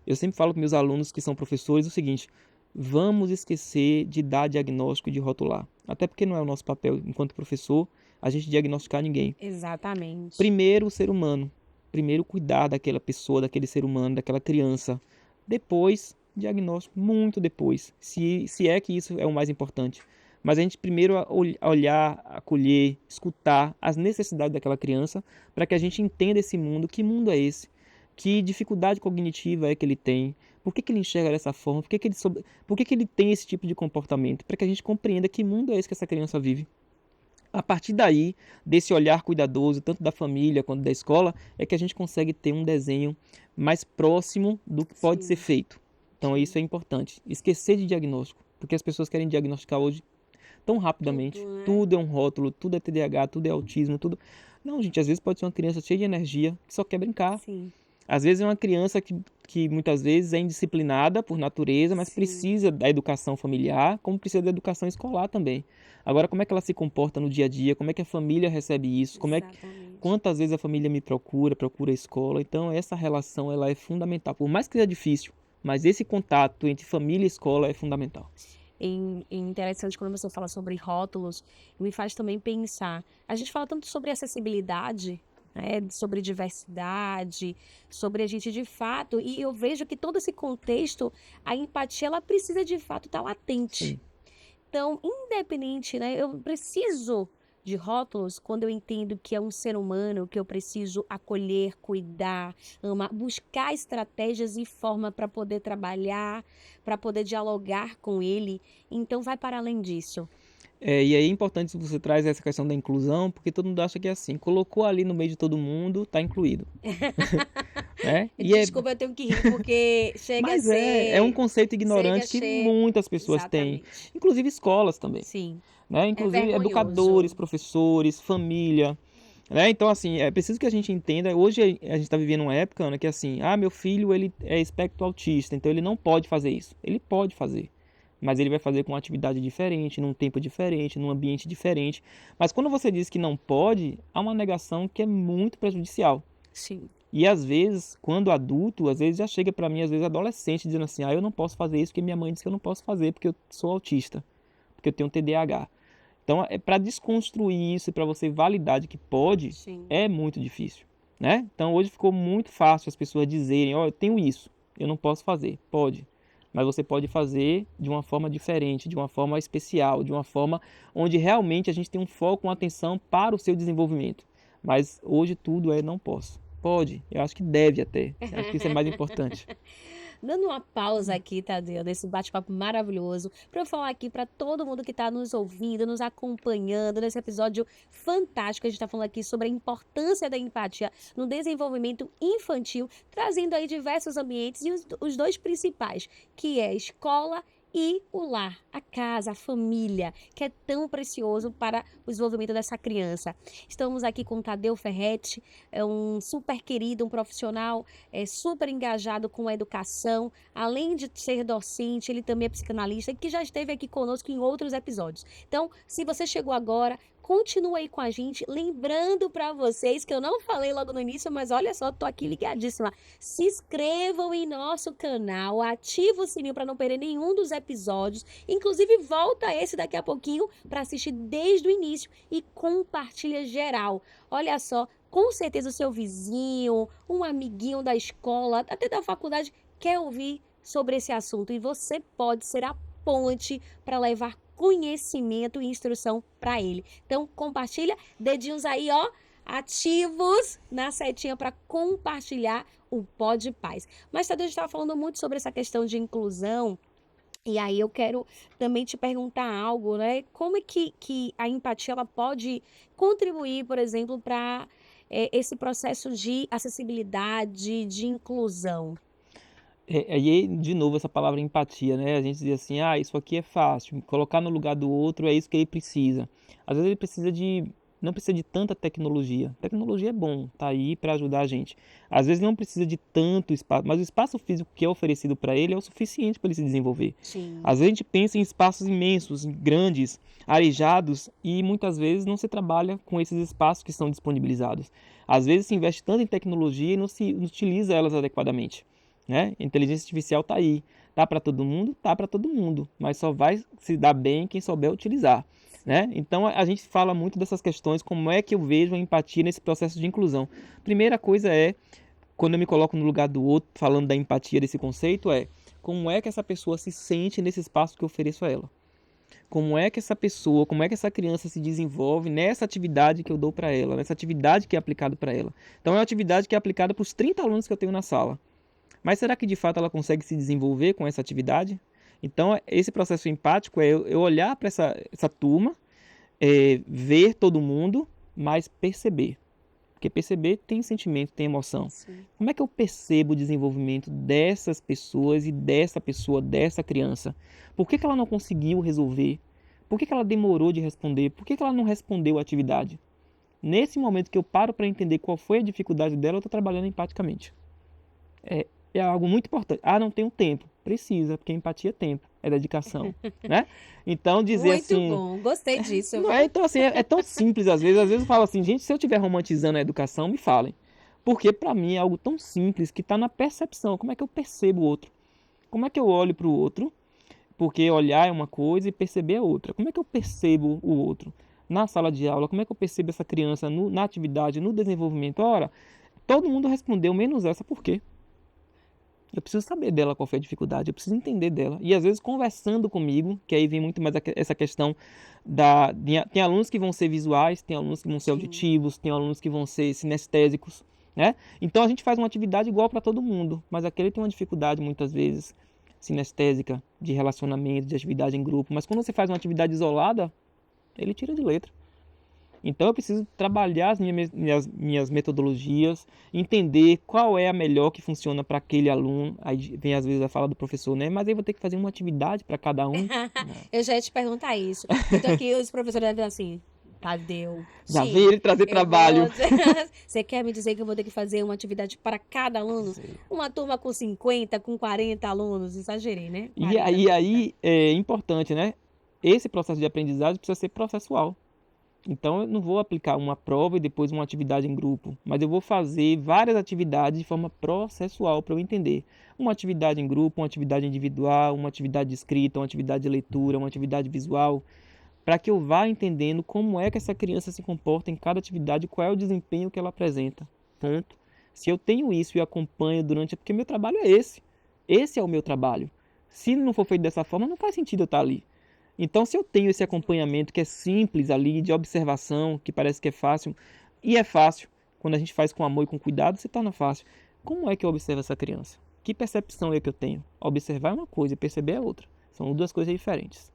Eu sempre falo para meus alunos que são professores o seguinte: vamos esquecer de dar diagnóstico e de rotular. Até porque não é o nosso papel enquanto professor a gente diagnosticar ninguém. Exatamente. Primeiro o ser humano. Primeiro cuidar daquela pessoa, daquele ser humano, daquela criança. Depois, diagnóstico, muito depois. Se é que isso é o mais importante. Mas a gente primeiro olhar, acolher, escutar as necessidades daquela criança para que a gente entenda esse mundo. Que mundo é esse? Que dificuldade cognitiva é que ele tem? Por que ele enxerga dessa forma? Por que ele tem esse tipo de comportamento? Para que a gente compreenda que mundo é esse que essa criança vive. A partir daí, desse olhar cuidadoso, tanto da família quanto da escola, é que a gente consegue ter um desenho mais próximo do que pode ser Sim, feito. Então, sim. isso é importante. Esquecer de diagnóstico, porque as pessoas querem diagnosticar hoje tão rapidamente. Tudo, né? Tudo é um rótulo, tudo é TDAH, tudo é autismo, tudo. Não, gente, às vezes pode ser uma criança cheia de energia que só quer brincar. Sim, Às vezes é uma criança que muitas vezes é indisciplinada por natureza, mas sim, precisa da educação familiar, como precisa da educação escolar também. Agora, como é que ela se comporta no dia a dia? Como é que a família recebe isso? exatamente. Quantas vezes a família me procura a escola? Então, essa relação ela é fundamental. Por mais que seja difícil, mas esse contato entre família e escola é fundamental. interessante quando você fala sobre rótulos, me faz também pensar. A gente fala tanto sobre acessibilidade, né, sobre diversidade, sobre a gente de fato, e eu vejo que todo esse contexto, a empatia, ela precisa de fato estar latente. Sim. Então, independente, né, eu preciso de rótulos quando eu entendo que é um ser humano, que eu preciso acolher, cuidar, amar, buscar estratégias e forma para poder trabalhar, para poder dialogar com ele. Então, vai para além disso. E aí é importante você traz essa questão da inclusão, porque todo mundo acha que é assim, colocou ali no meio de todo mundo, tá incluído, né? Desculpa, eu tenho que rir porque Mas é um conceito chega a ignorante que ser, muitas pessoas têm, exatamente. inclusive escolas também, Sim, né? é Inclusive educadores, vergonhoso. professores, família, né? Então, assim, é preciso que a gente entenda. Hoje a gente está vivendo uma época, Ana, que assim, meu filho ele é espectro autista, então ele não pode fazer isso. Ele pode fazer, mas ele vai fazer com uma atividade diferente, num tempo diferente, num ambiente diferente. Mas quando você diz que não pode, há uma negação que é muito prejudicial. Sim. E às vezes, quando adulto, às vezes já chega para mim, às vezes adolescente, dizendo assim: eu não posso fazer isso porque minha mãe disse que eu não posso fazer porque eu sou autista, porque eu tenho TDAH. Então, é para desconstruir isso e para você validar de que pode, Sim. é muito difícil, né? Então, hoje ficou muito fácil as pessoas dizerem: eu tenho isso, eu não posso fazer. Pode, mas você pode fazer de uma forma diferente, de uma forma especial, de uma forma onde realmente a gente tem um foco, uma atenção para o seu desenvolvimento. Mas hoje tudo é não posso. Pode, eu acho que deve até. Eu acho que isso é mais importante. Dando uma pausa aqui, Tadeu, nesse bate-papo maravilhoso, para eu falar aqui para todo mundo que está nos ouvindo, nos acompanhando nesse episódio fantástico. A gente está falando aqui sobre a importância da empatia no desenvolvimento infantil, trazendo aí diversos ambientes e os dois principais, que é a escola e o lar, a casa, a família, que é tão precioso para o desenvolvimento dessa criança. Estamos aqui com o Tadeu Ferretti, é um super querido, um profissional super engajado com a educação, além de ser docente, ele também é psicanalista, que já esteve aqui conosco em outros episódios. Então, se você chegou agora, continua aí com a gente, lembrando para vocês que eu não falei logo no início, mas olha só, tô aqui ligadíssima. Se inscrevam em nosso canal, ativa o sininho para não perder nenhum dos episódios. Inclusive, volta esse daqui a pouquinho para assistir desde o início e compartilha geral. Olha só, com certeza o seu vizinho, um amiguinho da escola, até da faculdade, quer ouvir sobre esse assunto e você pode ser a ponte para levar conhecimento e instrução para ele. Então, compartilha, dedinhos aí, ó, ativos na setinha para compartilhar o Pod Paz. Mas Tadeu, a gente estava falando muito sobre essa questão de inclusão. E aí eu quero também te perguntar algo, né? Como é que a empatia ela pode contribuir, por exemplo, para esse processo de acessibilidade, de inclusão? Aí, de novo, essa palavra empatia, né? A gente diz assim: isso aqui é fácil, me colocar no lugar do outro é isso que ele precisa. Às vezes ele precisa não precisa de tanta tecnologia. Tecnologia é bom, tá aí para ajudar a gente. Às vezes não precisa de tanto espaço, mas o espaço físico que é oferecido para ele é o suficiente para ele se desenvolver. Sim, Às vezes a gente pensa em espaços imensos, grandes, arejados e muitas vezes não se trabalha com esses espaços que são disponibilizados. Às vezes se investe tanto em tecnologia e não utiliza elas adequadamente, né? A inteligência artificial está aí. Tá para todo mundo? Tá para todo mundo, mas só vai se dar bem quem souber utilizar, né? Então a gente fala muito dessas questões, como é que eu vejo a empatia nesse processo de inclusão. Primeira coisa é, quando eu me coloco no lugar do outro, falando da empatia desse conceito, é como é que essa pessoa se sente nesse espaço que eu ofereço a ela. Como é que essa pessoa, como é que essa criança se desenvolve nessa atividade que eu dou para ela, nessa atividade que é aplicada para ela. Então é uma atividade que é aplicada para os 30 alunos que eu tenho na sala. Mas será que de fato ela consegue se desenvolver com essa atividade? Então, esse processo empático é eu olhar para essa turma, ver todo mundo, mas perceber. Porque perceber tem sentimento, tem emoção. sim. Como é que eu percebo o desenvolvimento dessas pessoas e dessa pessoa, dessa criança? Por que ela não conseguiu resolver? Por que ela demorou de responder? Por que ela não respondeu a atividade? Nesse momento que eu paro para entender qual foi a dificuldade dela, eu estou trabalhando empaticamente. É algo muito importante. Não tenho tempo. Precisa, porque empatia é tempo, é dedicação, né? Então dizer Muito assim, bom, gostei disso, não viu? é, então assim, é tão simples às vezes eu falo assim, gente, se eu estiver romantizando a educação, me falem. Porque para mim é algo tão simples que está na percepção. Como é que eu percebo o outro? Como é que eu olho para o outro? Porque olhar é uma coisa e perceber é outra. Como é que eu percebo o outro? Na sala de aula, como é que eu percebo essa criança na atividade, no desenvolvimento? Ora, todo mundo respondeu, menos essa, por quê? Eu preciso saber dela qual foi a dificuldade, eu preciso entender dela. E às vezes conversando comigo, que aí vem muito mais essa questão tem alunos que vão ser visuais, tem alunos que vão ser auditivos, tem alunos que vão ser sinestésicos, né? Então a gente faz uma atividade igual para todo mundo, mas aquele tem uma dificuldade muitas vezes sinestésica, de relacionamento, de atividade em grupo. Mas quando você faz uma atividade isolada, ele tira de letra. Então eu preciso trabalhar as minhas metodologias, entender qual é a melhor que funciona para aquele aluno. Aí vem às vezes a fala do professor, né? Mas aí eu vou ter que fazer uma atividade para cada um. Eu já ia te perguntar isso. Eu tô aqui, os professores devem assim, Tadeu, Já sim, veio ele trazer eu trabalho. vou... Você quer me dizer que eu vou ter que fazer uma atividade para cada aluno? Sei. Uma turma com 50, com 40 alunos, exagerei, né? E 40, aí é importante, né? Esse processo de aprendizagem precisa ser processual. Então eu não vou aplicar uma prova e depois uma atividade em grupo, mas eu vou fazer várias atividades de forma processual para eu entender. Uma atividade em grupo, uma atividade individual, uma atividade de escrita, uma atividade de leitura, uma atividade visual, para que eu vá entendendo como é que essa criança se comporta em cada atividade, qual é o desempenho que ela apresenta. Ponto. Se eu tenho isso e acompanho durante, é porque meu trabalho é esse. Esse é o meu trabalho. Se não for feito dessa forma, não faz sentido eu estar ali. Então, se eu tenho esse acompanhamento que é simples ali, de observação, que parece que é fácil, e é fácil, quando a gente faz com amor e com cuidado, se torna fácil. Como é que eu observo essa criança? Que percepção é que eu tenho? Observar é uma coisa e perceber é outra. São duas coisas diferentes.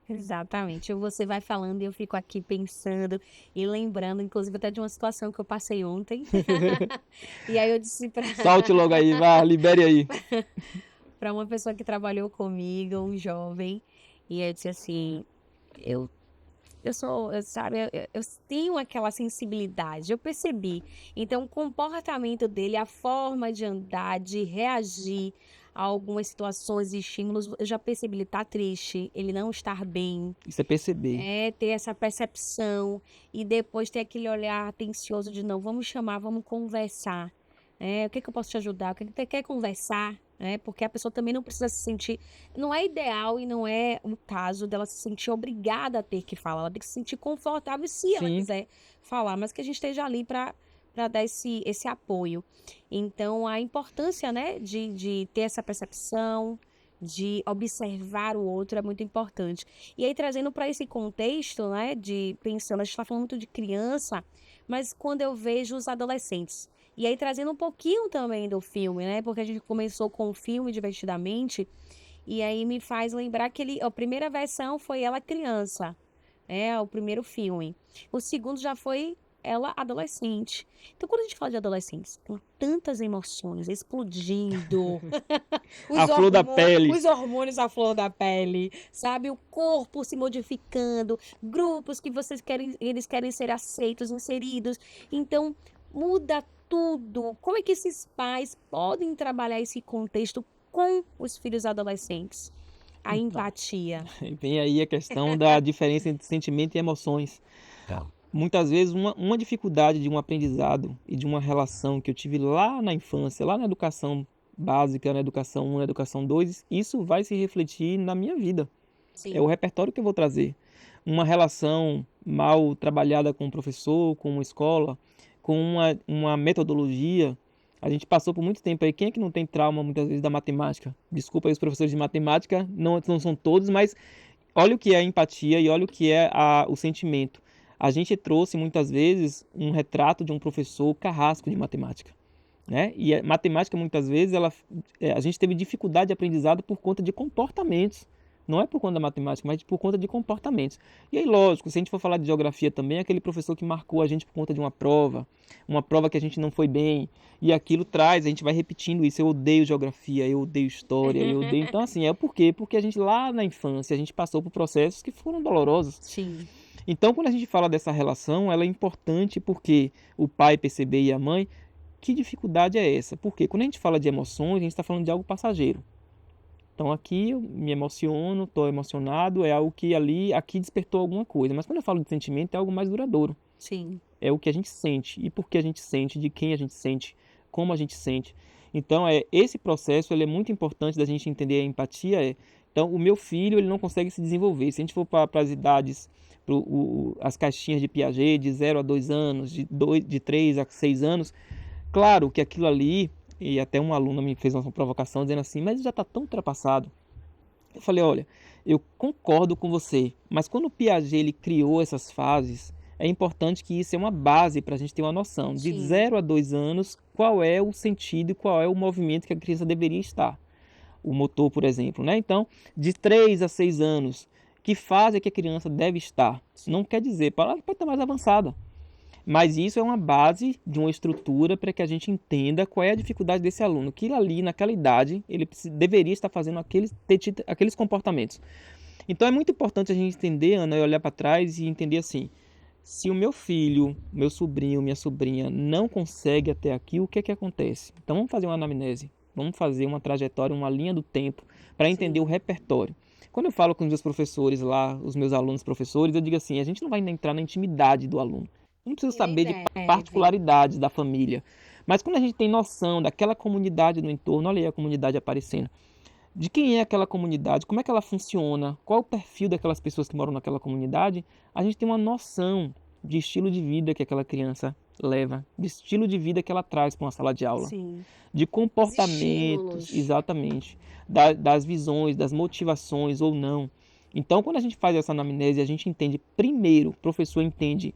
Exatamente. Você vai falando e eu fico aqui pensando e lembrando, inclusive até de uma situação que eu passei ontem. E aí eu disse Solte logo aí, vá, libere aí. para uma pessoa que trabalhou comigo, um jovem, e eu disse assim, eu sabe, eu tenho aquela sensibilidade, eu percebi. Então, o comportamento dele, a forma de andar, de reagir a algumas situações e estímulos, eu já percebi, ele tá triste, ele não está bem. Isso é perceber. É ter essa percepção e depois ter aquele olhar atencioso de não, vamos chamar, vamos conversar. O que que eu posso te ajudar? O que que você quer conversar? Porque a pessoa também não precisa se sentir. Não é ideal e não é o caso dela se sentir obrigada a ter que falar. Ela tem que se sentir confortável se ela Sim, quiser falar, mas que a gente esteja ali para dar esse apoio. Então, a importância, né, de ter essa percepção, de observar o outro é muito importante. E aí, trazendo para esse contexto, né, de pensando, a gente está falando muito de criança, mas quando eu vejo os adolescentes. E aí, trazendo um pouquinho também do filme, né, porque a gente começou com o filme Divertidamente, e aí me faz lembrar que a primeira versão foi ela criança, o primeiro filme. O segundo já foi ela adolescente. Então, quando a gente fala de adolescentes, com tantas emoções explodindo, a flor da pele. os hormônios à flor da pele, sabe? O corpo se modificando, grupos que eles querem ser aceitos, inseridos. Então, muda tudo. Como é que esses pais podem trabalhar esse contexto com os filhos adolescentes? A Então, empatia. vem aí a questão da diferença entre sentimento e emoções. Muitas vezes uma dificuldade de um aprendizado e de uma relação que eu tive lá na infância, lá na educação básica, na educação 1, na educação 2, isso vai se refletir na minha vida. É o Sim. repertório que eu vou trazer. Uma relação mal trabalhada com o professor, com uma escola, com uma metodologia. A gente passou por muito tempo aí. Quem é que não tem trauma muitas vezes da matemática? Desculpa aí os professores de matemática, não são todos, mas olha o que é a empatia e olha o que é o sentimento. A gente trouxe muitas vezes um retrato de um professor carrasco de matemática, né? E a matemática muitas vezes a gente teve dificuldade de aprendizado por conta de comportamentos. Não é por conta da matemática, mas por conta de comportamentos. E aí, lógico, se a gente for falar de geografia também, é aquele professor que marcou a gente por conta de uma prova que a gente não foi bem, e aquilo traz, a gente vai repetindo isso. Eu odeio geografia, eu odeio história, eu odeio. Então, assim, é por quê? Porque a gente lá na infância, a gente passou por processos que foram dolorosos. Sim. Então, quando a gente fala dessa relação, ela é importante porque o pai perceber e a mãe, que dificuldade é essa? Porque quando a gente fala de emoções, a gente está falando de algo passageiro. Então aqui eu me emociono, estou emocionado, é algo que aqui despertou alguma coisa. Mas quando eu falo de sentimento, é algo mais duradouro. Sim. É o que a gente sente. E por que a gente sente, de quem a gente sente, como a gente sente. Então esse processo ele é muito importante da gente entender a empatia, Então, o meu filho, ele não consegue se desenvolver. Se a gente for para as idades, as caixinhas de Piaget, de 0 a 2 anos, de 3 a 6 anos, claro que aquilo ali, e até uma aluna me fez uma provocação dizendo assim, mas já está tão ultrapassado. Eu falei, olha, eu concordo com você, mas quando o Piaget ele criou essas fases, é importante que isso é uma base para a gente ter uma noção. De Sim. 0 a 2 anos, qual é o sentido e qual é o movimento que a criança deveria estar. O motor, por exemplo, né? Então, de 3 a 6 anos, que fase é que a criança deve estar? Não quer dizer, ela pode estar mais avançada. Mas isso é uma base de uma estrutura para que a gente entenda qual é a dificuldade desse aluno, que ali, naquela idade, ele deveria estar fazendo aqueles comportamentos. Então é muito importante a gente entender, Ana, e olhar para trás e entender assim, se o meu filho, meu sobrinho, minha sobrinha não consegue até aqui, o que é que acontece? Então vamos fazer uma anamnese, vamos fazer uma trajetória, uma linha do tempo, para entender o Sim. repertório. Quando eu falo com os meus professores lá, os meus alunos professores, eu digo assim, a gente não vai entrar na intimidade do aluno. Não precisa E nem saber de deve. particularidades da família. Mas quando a gente tem noção daquela comunidade no entorno, olha aí a comunidade aparecendo, de quem é aquela comunidade, como é que ela funciona, qual é o perfil daquelas pessoas que moram naquela comunidade, a gente tem uma noção de estilo de vida que aquela criança leva, de estilo de vida que ela traz para uma sala de aula, Sim. de Os comportamentos, estímulos. exatamente, das visões, das motivações ou não. Então, quando a gente faz essa anamnese, a gente entende, primeiro, o professor entende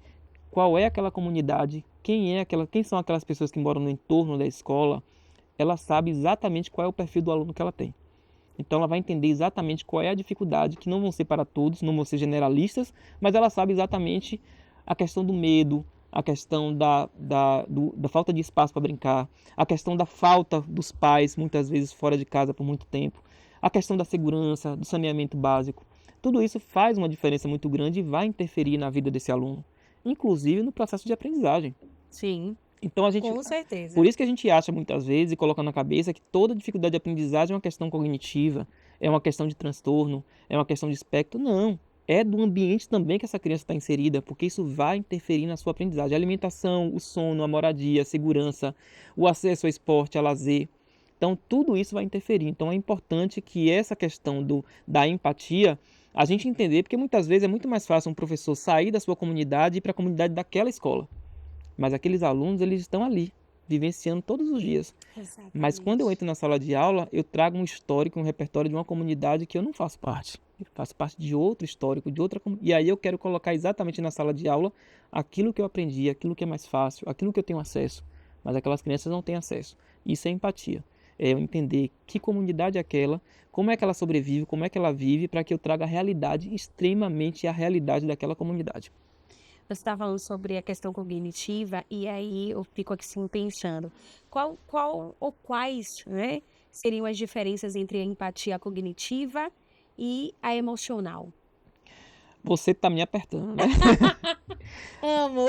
qual é aquela comunidade, quem são aquelas pessoas que moram no entorno da escola, ela sabe exatamente qual é o perfil do aluno que ela tem. Então ela vai entender exatamente qual é a dificuldade, que não vão ser para todos, não vão ser generalistas, mas ela sabe exatamente a questão do medo, a questão da falta de espaço para brincar, a questão da falta dos pais, muitas vezes fora de casa por muito tempo, a questão da segurança, do saneamento básico. Tudo isso faz uma diferença muito grande e vai interferir na vida desse aluno, inclusive no processo de aprendizagem. Sim, Então a gente, com por certeza. isso que a gente acha muitas vezes e coloca na cabeça que toda dificuldade de aprendizagem é uma questão cognitiva, é uma questão de transtorno, é uma questão de espectro. Não, é do ambiente também que essa criança está inserida, porque isso vai interferir na sua aprendizagem. A alimentação, o sono, a moradia, a segurança, o acesso ao esporte, a lazer. Então tudo isso vai interferir. Então é importante que essa questão da empatia a gente entender, porque muitas vezes é muito mais fácil um professor sair da sua comunidade e ir para a comunidade daquela escola. Mas aqueles alunos, eles estão ali, vivenciando todos os dias. Mas quando eu Exatamente. entro na sala de aula, eu trago um histórico, um repertório de uma comunidade que eu não faço parte. Eu faço parte de outro histórico, de outra comunidade. E aí eu quero colocar exatamente na sala de aula aquilo que eu aprendi, aquilo que é mais fácil, aquilo que eu tenho acesso. Mas aquelas crianças não têm acesso. Isso é empatia. É eu entender que comunidade é aquela, como é que ela sobrevive, como é que ela vive, para que eu traga a realidade extremamente a realidade daquela comunidade. Você está falando sobre a questão cognitiva, e aí eu fico aqui assim pensando, qual ou quais, né, seriam as diferenças entre a empatia cognitiva e a emocional? Você está me apertando, né? Amo.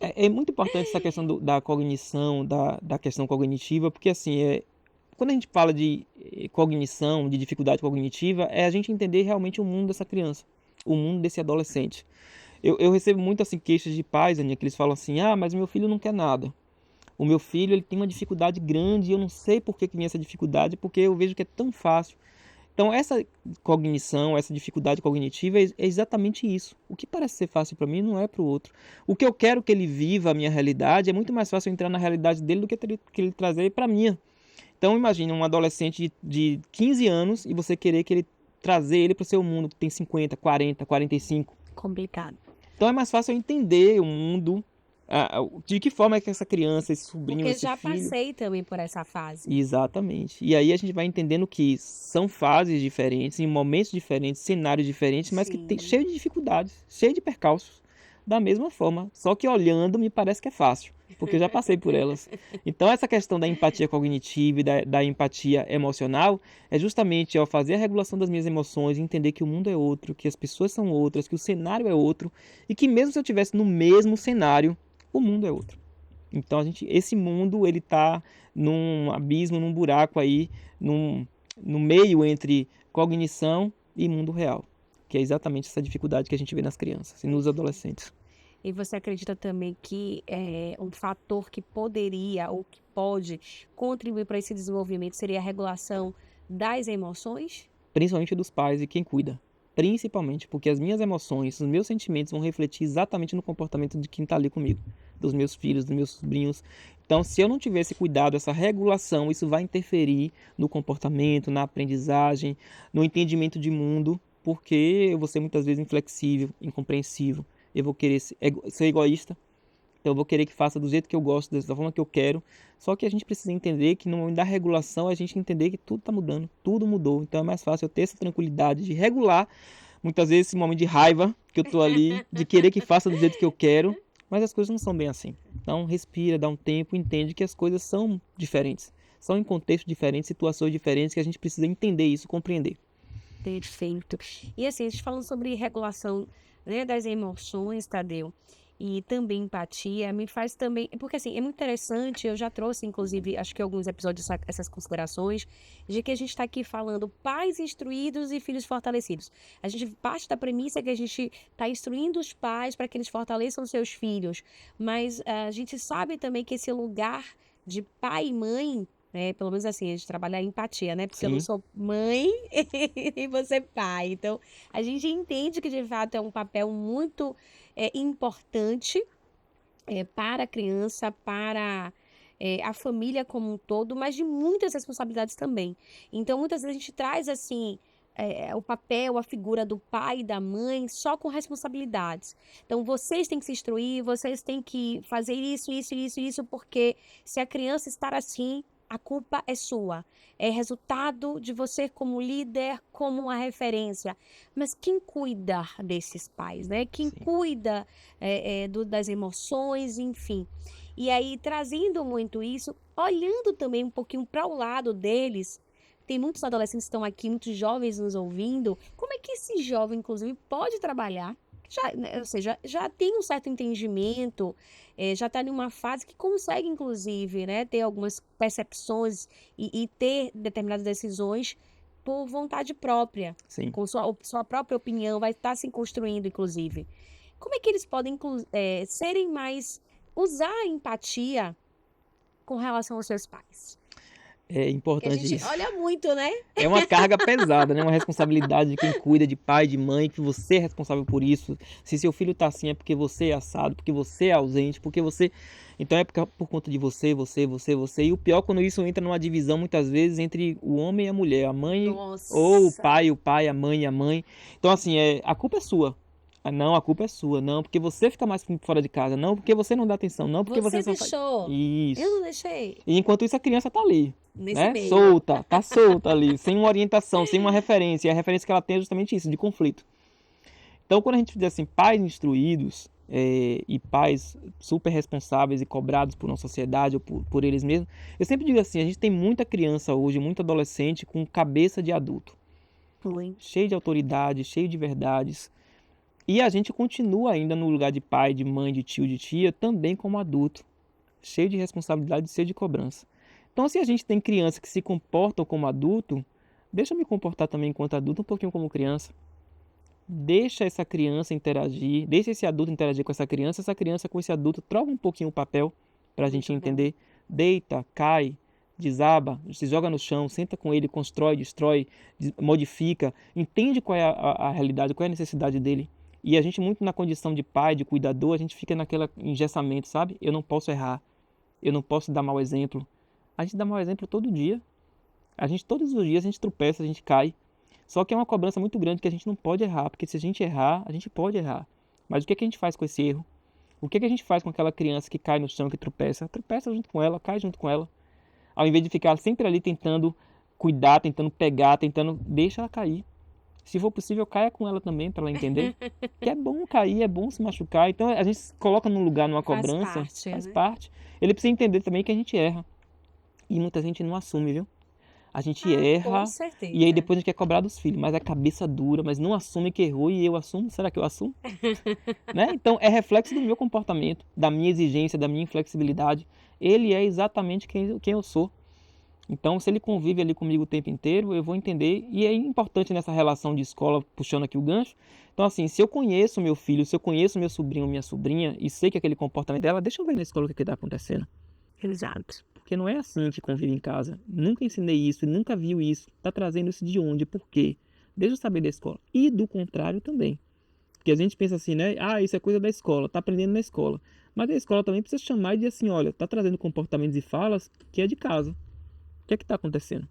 É muito importante essa questão da cognição, da questão cognitiva, porque assim, quando a gente fala de cognição, de dificuldade cognitiva, é a gente entender realmente o mundo dessa criança, o mundo desse adolescente. Eu recebo muito assim queixas de pais, Aninha, que eles falam assim, ah, mas meu filho não quer nada. O meu filho ele tem uma dificuldade grande e eu não sei por que vem essa dificuldade, porque eu vejo que é tão fácil. Então, essa cognição, essa dificuldade cognitiva é exatamente isso. O que parece ser fácil para mim não é para o outro. O que eu quero que ele viva a minha realidade é muito mais fácil eu entrar na realidade dele do que ele trazer para a minha. Então, imagine um adolescente de 15 anos e você querer que ele trazer ele para o seu mundo que tem 50, 40, 45. Complicado. Então, é mais fácil eu entender o mundo, de que forma é que essa criança, esse sobrinho, Porque esse já filho. passei também por essa fase. Exatamente. E aí a gente vai entendendo que são fases diferentes, em momentos diferentes, cenários diferentes, mas que tem Sim. cheio de dificuldades, cheio de percalços. Da mesma forma, só que olhando me parece que é fácil, porque eu já passei por elas. Então essa questão da empatia cognitiva e da empatia emocional é justamente ao fazer a regulação das minhas emoções, entender que o mundo é outro, que as pessoas são outras, que o cenário é outro e que mesmo se eu estivesse no mesmo cenário, o mundo é outro. Então esse mundo ele está num abismo, num buraco aí, no meio entre cognição e mundo real, que é exatamente essa dificuldade que a gente vê nas crianças e nos Perfeito. adolescentes. E você acredita também que um fator que poderia ou que pode contribuir para esse desenvolvimento seria a regulação das emoções? principalmente dos pais e quem cuida. Principalmente, porque as minhas emoções, os meus sentimentos vão refletir exatamente no comportamento de quem está ali comigo, dos meus filhos, dos meus sobrinhos. Então, se eu não tiver esse cuidado, essa regulação, isso vai interferir no comportamento, na aprendizagem, no entendimento de mundo, porque eu vou ser muitas vezes inflexível, incompreensível, eu vou querer ser egoísta, então eu vou querer que faça do jeito que eu gosto, da forma que eu quero. Só que a gente precisa entender que no momento da regulação, a gente entender que tudo está mudando, tudo mudou. Então é mais fácil eu ter essa tranquilidade de regular, muitas vezes esse momento de raiva que eu tô ali, de querer que faça do jeito que eu quero, mas as coisas não são bem assim. Então respira, dá um tempo, entende que as coisas são diferentes. São em contextos diferentes, situações diferentes, que a gente precisa entender isso, compreender. Perfeito. E assim, a gente falando sobre regulação, né, das emoções, Tadeu, e também empatia, me faz também. Porque assim, é muito interessante, eu já trouxe, inclusive, acho que alguns episódios, essas considerações, de que a gente está aqui falando pais instruídos e filhos fortalecidos. A gente parte da premissa que a gente está instruindo os pais para que eles fortaleçam seus filhos, mas a gente sabe também que esse lugar de pai e mãe. Pelo menos assim, a gente trabalha a empatia, né? Porque eu não Sim, sou mãe e você pai. Então, a gente entende que de fato é um papel muito importante para a criança, para a família como um todo, mas de muitas responsabilidades também. Então, muitas vezes a gente traz assim. O papel, a figura do pai e da mãe só com responsabilidades. Então, vocês têm que se instruir, vocês têm que fazer isso, isso, isso, isso, porque se a criança estar assim, a culpa é sua. É resultado de você como líder, como uma referência. Mas quem cuida desses pais, né? Quem sim. cuida das emoções, enfim. E aí, trazendo muito isso, olhando também um pouquinho para o lado deles, tem muitos adolescentes que estão aqui, muitos jovens nos ouvindo. Como é que esse jovem, inclusive, pode trabalhar? Já, né, ou seja, já tem um certo entendimento, já está em uma fase que consegue, inclusive, né, ter algumas percepções e ter determinadas decisões por vontade própria, Sim. com sua própria opinião, vai estar se construindo, inclusive. Como é que eles podem serem mais, usar a empatia com relação aos seus pais? É Que a importante gente isso. olha muito, né? É uma carga pesada, né? Uma responsabilidade de quem cuida, de pai, de mãe, que você é responsável por isso. Se seu filho tá assim é porque você é assado, porque você é ausente, porque você. Então é por conta de você. E o pior é quando isso entra numa divisão, muitas vezes, entre o homem e a mulher, a mãe ou Nossa. o pai, a mãe e a mãe. Então, assim, a culpa é sua. Ah, não, a culpa é sua. Não, porque você fica mais tempo fora de casa. Não, porque você não dá atenção. Não, porque você Você só faz. deixou. Eu Isso. não deixei. E enquanto isso, a criança tá ali, Nesse né? meio. Solta, tá solta ali, sem uma orientação, sem uma referência. E a referência que ela tem é justamente isso, de conflito. Então, quando a gente diz assim, pais instruídos e pais super responsáveis e cobrados por uma sociedade ou por eles mesmos, eu sempre digo assim, a gente tem muita criança hoje, muito adolescente com cabeça de adulto, Foi. cheio de autoridade, cheio de verdades. E a gente continua ainda no lugar de pai, de mãe, de tio, de tia, também como adulto, cheio de responsabilidade, cheio de cobrança. Então, se a gente tem crianças que se comportam como adulto, deixa eu me comportar também enquanto adulto, um pouquinho como criança. Deixa essa criança interagir, deixa esse adulto interagir com essa criança com esse adulto, troca um pouquinho o papel para a gente Muito bom. entender. Deita, cai, desaba, se joga no chão, senta com ele, constrói, destrói, modifica, entende qual é a realidade, qual é a necessidade dele. E a gente, muito na condição de pai, de cuidador, a gente fica naquele engessamento, sabe? Eu não posso errar, eu não posso dar mau exemplo. A gente dá mau exemplo todo dia. A gente, todos os dias, a gente tropeça, a gente cai. Só que é uma cobrança muito grande que a gente não pode errar, porque se a gente errar, a gente pode errar. Mas o que é que a gente faz com esse erro? O que é que a gente faz com aquela criança que cai no chão, que tropeça? Tropeça junto com ela, cai junto com ela. Ao invés de ficar sempre ali tentando cuidar, tentando pegar, tentando. Deixa ela cair. Se for possível, caia com ela também, para ela entender. Que é bom cair, é bom se machucar. Então a gente se coloca num lugar, numa Faz cobrança, parte, faz né? parte. Ele precisa entender também que a gente erra. E muita gente não assume, viu? A gente Ah, com erra e aí certeza. depois a gente quer cobrar dos filhos, mas a cabeça dura, mas não assume que errou e eu assumo. Será que eu assumo? Né? Então é reflexo do meu comportamento, da minha exigência, da minha inflexibilidade. Ele é exatamente quem eu sou. Então, se ele convive ali comigo o tempo inteiro, eu vou entender. E é importante nessa relação de escola, puxando aqui o gancho. Então, assim, se eu conheço meu filho, se eu conheço meu sobrinho ou minha sobrinha e sei que aquele comportamento dela, deixa eu ver na escola o que está acontecendo. Exato. Porque não é assim que convive em casa. Nunca ensinei isso, nunca viu isso. Tá trazendo isso de onde? Por quê? deixa eu saber da escola. E do contrário também. Porque a gente pensa assim, né? Ah, isso é coisa da escola, tá aprendendo na escola. Mas a escola também precisa chamar e dizer assim, olha, tá trazendo comportamentos e falas que é de casa. O que é que tá acontecendo?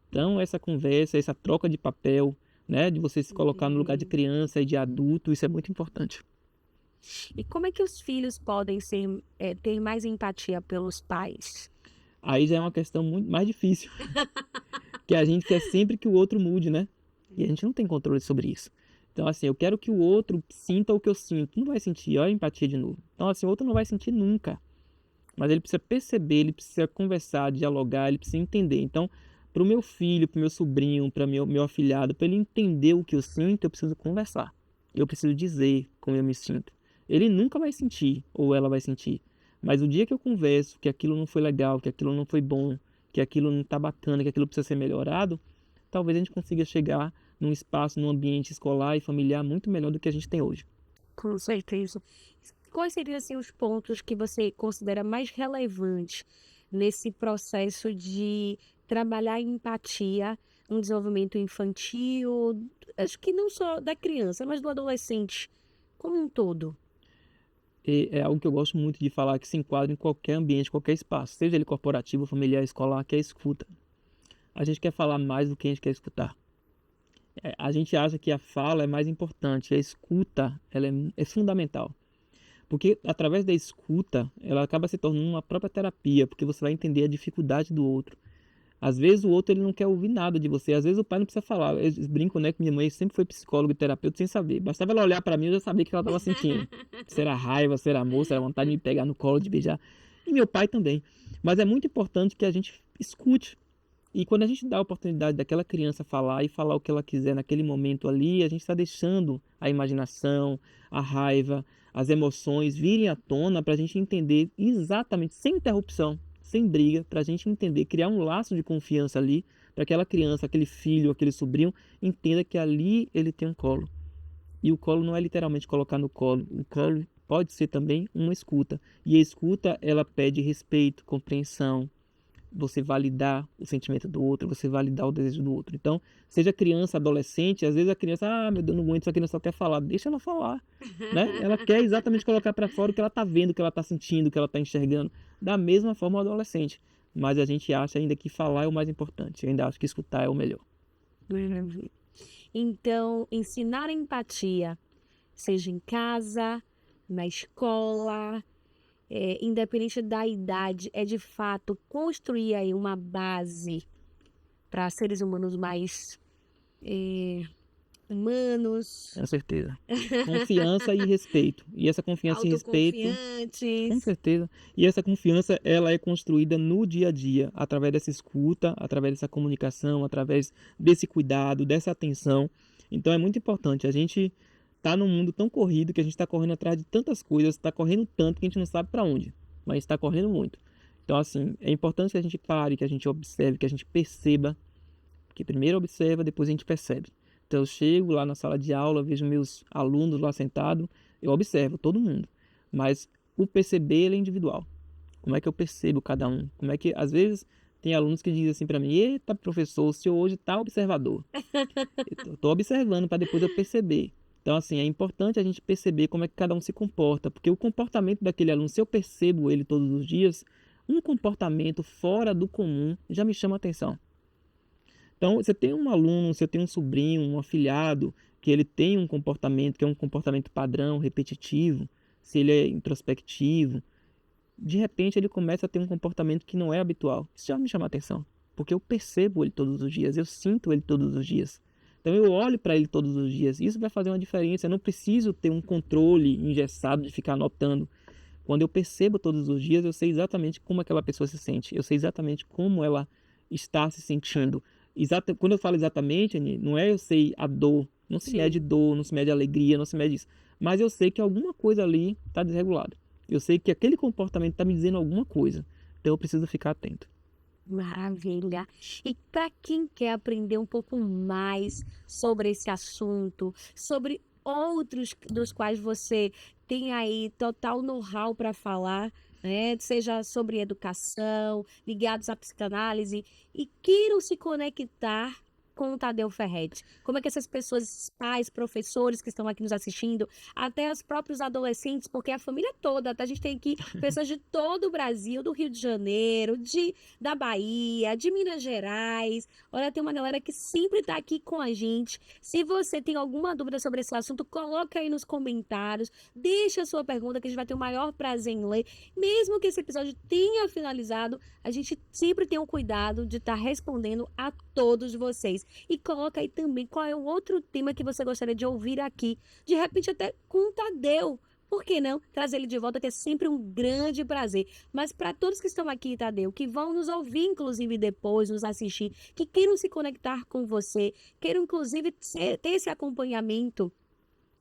Então, essa conversa, essa troca de papel, né? De você se colocar no lugar de criança e de adulto, isso é muito importante. E como é que os filhos podem ter mais empatia pelos pais? Aí já é uma questão muito mais difícil, que a gente quer sempre que o outro mude, né? E a gente não tem controle sobre isso. Então, assim, eu quero que o outro sinta o que eu sinto. Não vai sentir, olha a empatia de novo. Então, assim, o outro não vai sentir nunca. Mas ele precisa perceber, ele precisa conversar, dialogar, ele precisa entender. Então, para o meu filho, para o meu sobrinho, para meu afilhado, para ele entender o que eu sinto, eu preciso conversar. Eu preciso dizer como eu me sinto. Ele nunca vai sentir, ou ela vai sentir. Mas o dia que eu converso que aquilo não foi legal, que aquilo não foi bom, que aquilo não está bacana, que aquilo precisa ser melhorado, talvez a gente consiga chegar num espaço, num ambiente escolar e familiar muito melhor do que a gente tem hoje. Com certeza. Quais seriam assim, os pontos que você considera mais relevantes nesse processo de trabalhar a empatia no desenvolvimento infantil, acho que não só da criança, mas do adolescente como um todo? E é algo que eu gosto muito de falar que se enquadra em qualquer ambiente, qualquer espaço, seja ele corporativo, familiar, escolar, que é a escuta. A gente quer falar mais do que a gente quer escutar. A gente acha que a fala é mais importante, a escuta ela é fundamental. Porque através da escuta, ela acaba se tornando uma própria terapia, porque você vai entender a dificuldade do outro. Às vezes o outro ele não quer ouvir nada de você, às vezes o pai não precisa falar. Eu brinco, né, que minha mãe sempre foi psicóloga e terapeuta sem saber. Bastava ela olhar para mim, eu já sabia o que ela estava sentindo. Se era raiva, se era amor, se era vontade de me pegar no colo, de beijar. E meu pai também. Mas é muito importante que a gente escute. E quando a gente dá a oportunidade daquela criança falar e falar o que ela quiser naquele momento ali, a gente está deixando a imaginação, a raiva, as emoções virem à tona para a gente entender exatamente, sem interrupção, sem briga, para a gente entender, criar um laço de confiança ali, para aquela criança, aquele filho, aquele sobrinho, entenda que ali ele tem um colo. E o colo não é literalmente colocar no colo, o colo pode ser também uma escuta. E a escuta, ela pede respeito, compreensão, você validar o sentimento do outro, você validar o desejo do outro. Então, seja criança, adolescente, às vezes a criança, ah, meu Deus, não aguento, essa criança só quer falar. Deixa ela falar, né? Ela quer exatamente colocar para fora o que ela está vendo, o que ela está sentindo, o que ela está enxergando. Da mesma forma o adolescente. Mas a gente acha ainda que falar é o mais importante. Eu ainda acho que escutar é o melhor. Então, ensinar a empatia, seja em casa, na escola, independente da idade, é de fato construir aí uma base para seres humanos mais humanos, Com certeza. Confiança e respeito. E essa confiança e respeito, com autoconfiantes. certeza. E essa confiança, ela é construída no dia a dia, através dessa escuta, através dessa comunicação, através desse cuidado, dessa atenção. Então é muito importante. A gente tá num mundo tão corrido que a gente está correndo atrás de tantas coisas, está correndo tanto que a gente não sabe para onde, mas está correndo muito. Então, assim, é importante que a gente pare, que a gente observe, que a gente perceba, que primeiro observa, depois a gente percebe. Então eu chego lá na sala de aula, vejo meus alunos lá sentados, eu observo todo mundo. Mas o perceber ele é individual. Como é que eu percebo cada um? Como é que às vezes tem alunos que dizem assim para mim: "Eita, professor, o senhor hoje tá observador". Eu tô observando para depois eu perceber. Então assim, é importante a gente perceber como é que cada um se comporta, porque o comportamento daquele aluno, se eu percebo ele todos os dias, um comportamento fora do comum já me chama a atenção. Então, você tem um aluno, você tem um sobrinho, um afilhado, que ele tem um comportamento que é um comportamento padrão, repetitivo, se ele é introspectivo, de repente ele começa a ter um comportamento que não é habitual. Isso já me chama a atenção, porque eu percebo ele todos os dias, eu sinto ele todos os dias. Então eu olho para ele todos os dias. Isso vai fazer uma diferença. Eu não preciso ter um controle engessado de ficar anotando. Quando eu percebo todos os dias, eu sei exatamente como aquela pessoa se sente. Eu sei exatamente como ela está se sentindo. Quando eu falo exatamente, Anny, não é eu sei a dor. Não se mede Sim. dor, não se mede alegria, não se mede isso. Mas eu sei que alguma coisa ali está desregulada. Eu sei que aquele comportamento está me dizendo alguma coisa. Então eu preciso ficar atento. Maravilha. E para quem quer aprender um pouco mais sobre esse assunto, sobre outros dos quais você tem aí total know-how para falar, né? Seja sobre educação, ligados à psicanálise, e queiram se conectar com o Tadeu Ferretti? Como é que essas pessoas, esses pais, professores que estão aqui nos assistindo, até os próprios adolescentes, porque a família toda, tá? A gente tem aqui pessoas de todo o Brasil, do Rio de Janeiro, da Bahia, de Minas Gerais. Olha, tem uma galera que sempre está aqui com a gente. Se você tem alguma dúvida sobre esse assunto, coloca aí nos comentários, deixa a sua pergunta que a gente vai ter o maior prazer em ler. Mesmo que esse episódio tenha finalizado, a gente sempre tem o cuidado de estar respondendo a todos vocês. E coloca aí também qual é o outro tema que você gostaria de ouvir aqui, de repente até com o Tadeu. Por que não trazer ele de volta, que é sempre um grande prazer. Mas para todos que estão aqui, Tadeu, que vão nos ouvir, inclusive, depois, nos assistir, que queiram se conectar com você, queiram, inclusive, ter esse acompanhamento,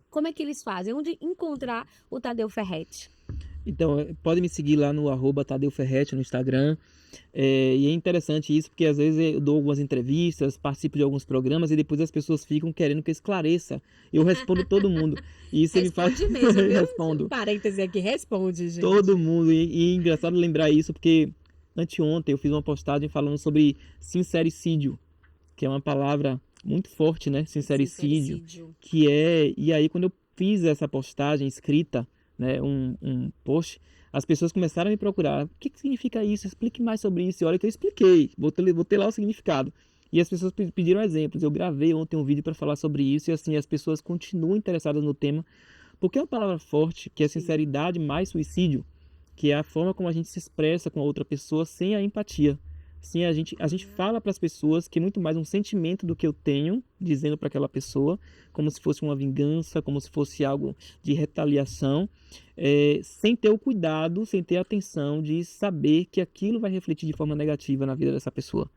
como é que eles fazem? Onde encontrar o Tadeu Ferretti? Então, pode me seguir lá no @Tadeu Ferretti no Instagram. E é interessante isso, porque às vezes eu dou algumas entrevistas, participo de alguns programas e depois as pessoas ficam querendo que eu esclareça. Eu respondo todo mundo. E isso me faz. Responde mesmo, viu? Respondo. Parêntese aqui, responde, gente. Todo mundo. E é engraçado lembrar isso, porque anteontem eu fiz uma postagem falando sobre sincericídio, que é uma palavra muito forte, né? Sincericídio. E aí quando eu fiz essa postagem escrita, né, um post, as pessoas começaram a me procurar. O que significa isso? Explique mais sobre isso. E olha que eu expliquei, botei lá o significado. E as pessoas pediram exemplos. Eu gravei ontem um vídeo para falar sobre isso e assim as pessoas continuam interessadas no tema, porque é uma palavra forte, que é sinceridade mais suicídio, que é a forma como a gente se expressa com a outra pessoa sem a empatia. Sim, a gente fala para as pessoas que é muito mais um sentimento do que eu tenho, dizendo para aquela pessoa, como se fosse uma vingança, como se fosse algo de retaliação, sem ter o cuidado, sem ter a atenção de saber que aquilo vai refletir de forma negativa na vida dessa pessoa.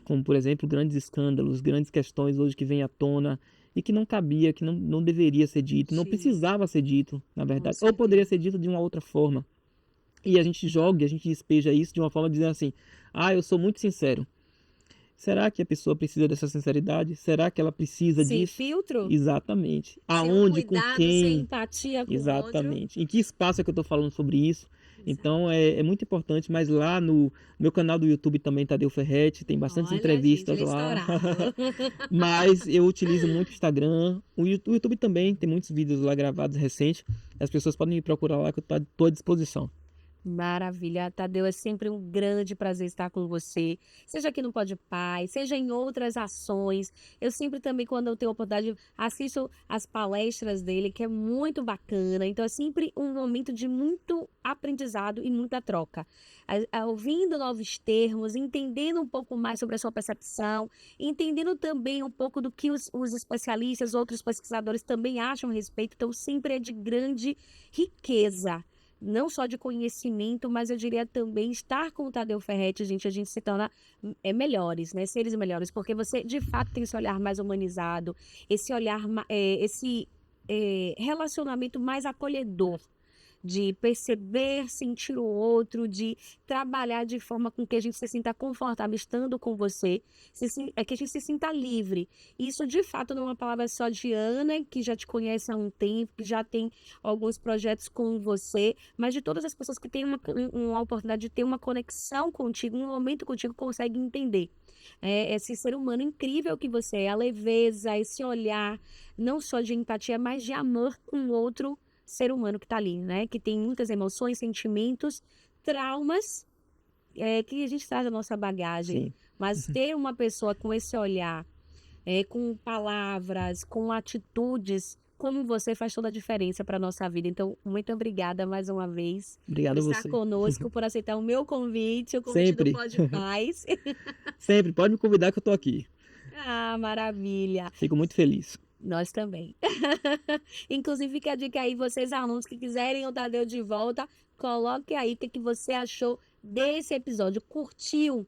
Como, por exemplo, grandes escândalos, grandes questões hoje que vêm à tona e que não cabia, que não deveria ser dito, não precisava ser dito, na verdade, ou poderia ser dito de uma outra forma. E a gente joga, a gente despeja isso de uma forma dizendo assim: ah, eu sou muito sincero. Será que a pessoa precisa dessa sinceridade? Será que ela precisa sem disso? filtro? Exatamente. Sem Aonde, com cuidado, quem? sem empatia com o outro. Exatamente. Em que espaço é que eu estou falando sobre isso? Então é muito importante, mas lá no meu canal do YouTube também, Tadeu Ferretti, tem bastantes Olha, entrevistas gente, lá. estourado. Mas eu utilizo muito o Instagram. O YouTube também tem muitos vídeos lá gravados recentes. As pessoas podem me procurar lá que eu estou à disposição. Maravilha, Tadeu, é sempre um grande prazer estar com você, seja aqui no Pode Pai, seja em outras ações. Eu sempre também, quando eu tenho a oportunidade, assisto as palestras dele, que é muito bacana. Então, é sempre um momento de muito aprendizado e muita troca. Ouvindo novos termos, entendendo um pouco mais sobre a sua percepção, entendendo também um pouco do que os especialistas, outros pesquisadores também acham a respeito. Então, sempre é de grande riqueza. Não só de conhecimento, mas eu diria também estar com o Tadeu Ferretti, a gente se torna melhores, né? Seres melhores, porque você de fato tem esse olhar mais humanizado, esse olhar, esse relacionamento mais acolhedor, de perceber, sentir o outro, de trabalhar de forma com que a gente se sinta confortável estando com você, que a gente se sinta livre. Isso, de fato, não é uma palavra só de Ana, que já te conhece há um tempo, que já tem alguns projetos com você, mas de todas as pessoas que têm uma oportunidade de ter uma conexão contigo, um momento contigo, conseguem entender. Esse ser humano incrível que você é, a leveza, esse olhar, não só de empatia, mas de amor com o outro ser humano que está ali, né? Que tem muitas emoções, sentimentos, traumas, que a gente traz da nossa bagagem. Sim. Mas ter uma pessoa com esse olhar, com palavras, com atitudes, como você, faz toda a diferença para a nossa vida. Então, muito obrigada mais uma vez Obrigado por a estar você. conosco, por aceitar o meu convite, o convite Sempre. do Pode Paz. Sempre, pode me convidar que eu tô aqui. Ah, maravilha. Fico muito feliz. Nós também. Inclusive, fica a dica aí, vocês alunos que quiserem o Tadeu de volta, coloque aí o que você achou desse episódio. Curtiu?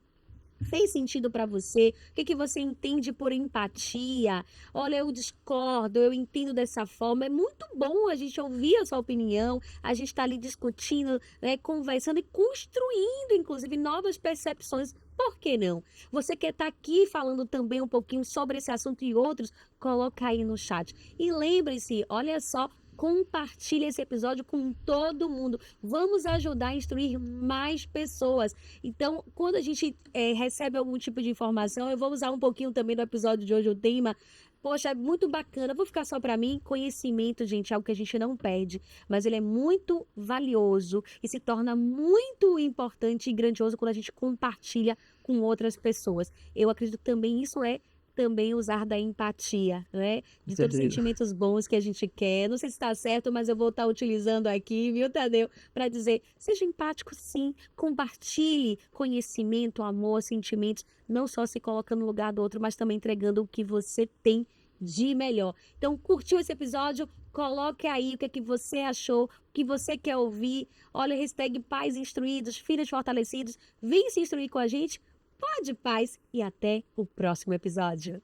Fez sentido para você? O que você entende por empatia? Olha, eu discordo, eu entendo dessa forma. É muito bom a gente ouvir a sua opinião, a gente está ali discutindo, né, conversando e construindo, inclusive, novas percepções. Por que não? Você quer estar aqui falando também um pouquinho sobre esse assunto e outros? Coloca aí no chat. E lembre-se, olha só, Compartilhe esse episódio com todo mundo. Vamos ajudar a instruir mais pessoas. Então, quando a gente recebe algum tipo de informação, eu vou usar um pouquinho também do episódio de hoje o tema. Poxa, é muito bacana. Vou ficar só para mim. Conhecimento, gente, é algo que a gente não perde, mas ele é muito valioso e se torna muito importante e grandioso quando a gente compartilha com outras pessoas. Eu acredito que também isso é também usar da empatia, né? Com De todos os certeza. sentimentos bons que a gente quer. Não sei se está certo, mas eu vou estar utilizando aqui, viu, Tadeu? Para dizer, seja empático sim, compartilhe conhecimento, amor, sentimentos, não só se coloca no lugar do outro, mas também entregando o que você tem de melhor. Então, curtiu esse episódio? Coloque aí o que é que você achou, o que você quer ouvir. Olha, hashtag pais instruídos, filhos fortalecidos. Vem se instruir com a gente. Pode paz e até o próximo episódio.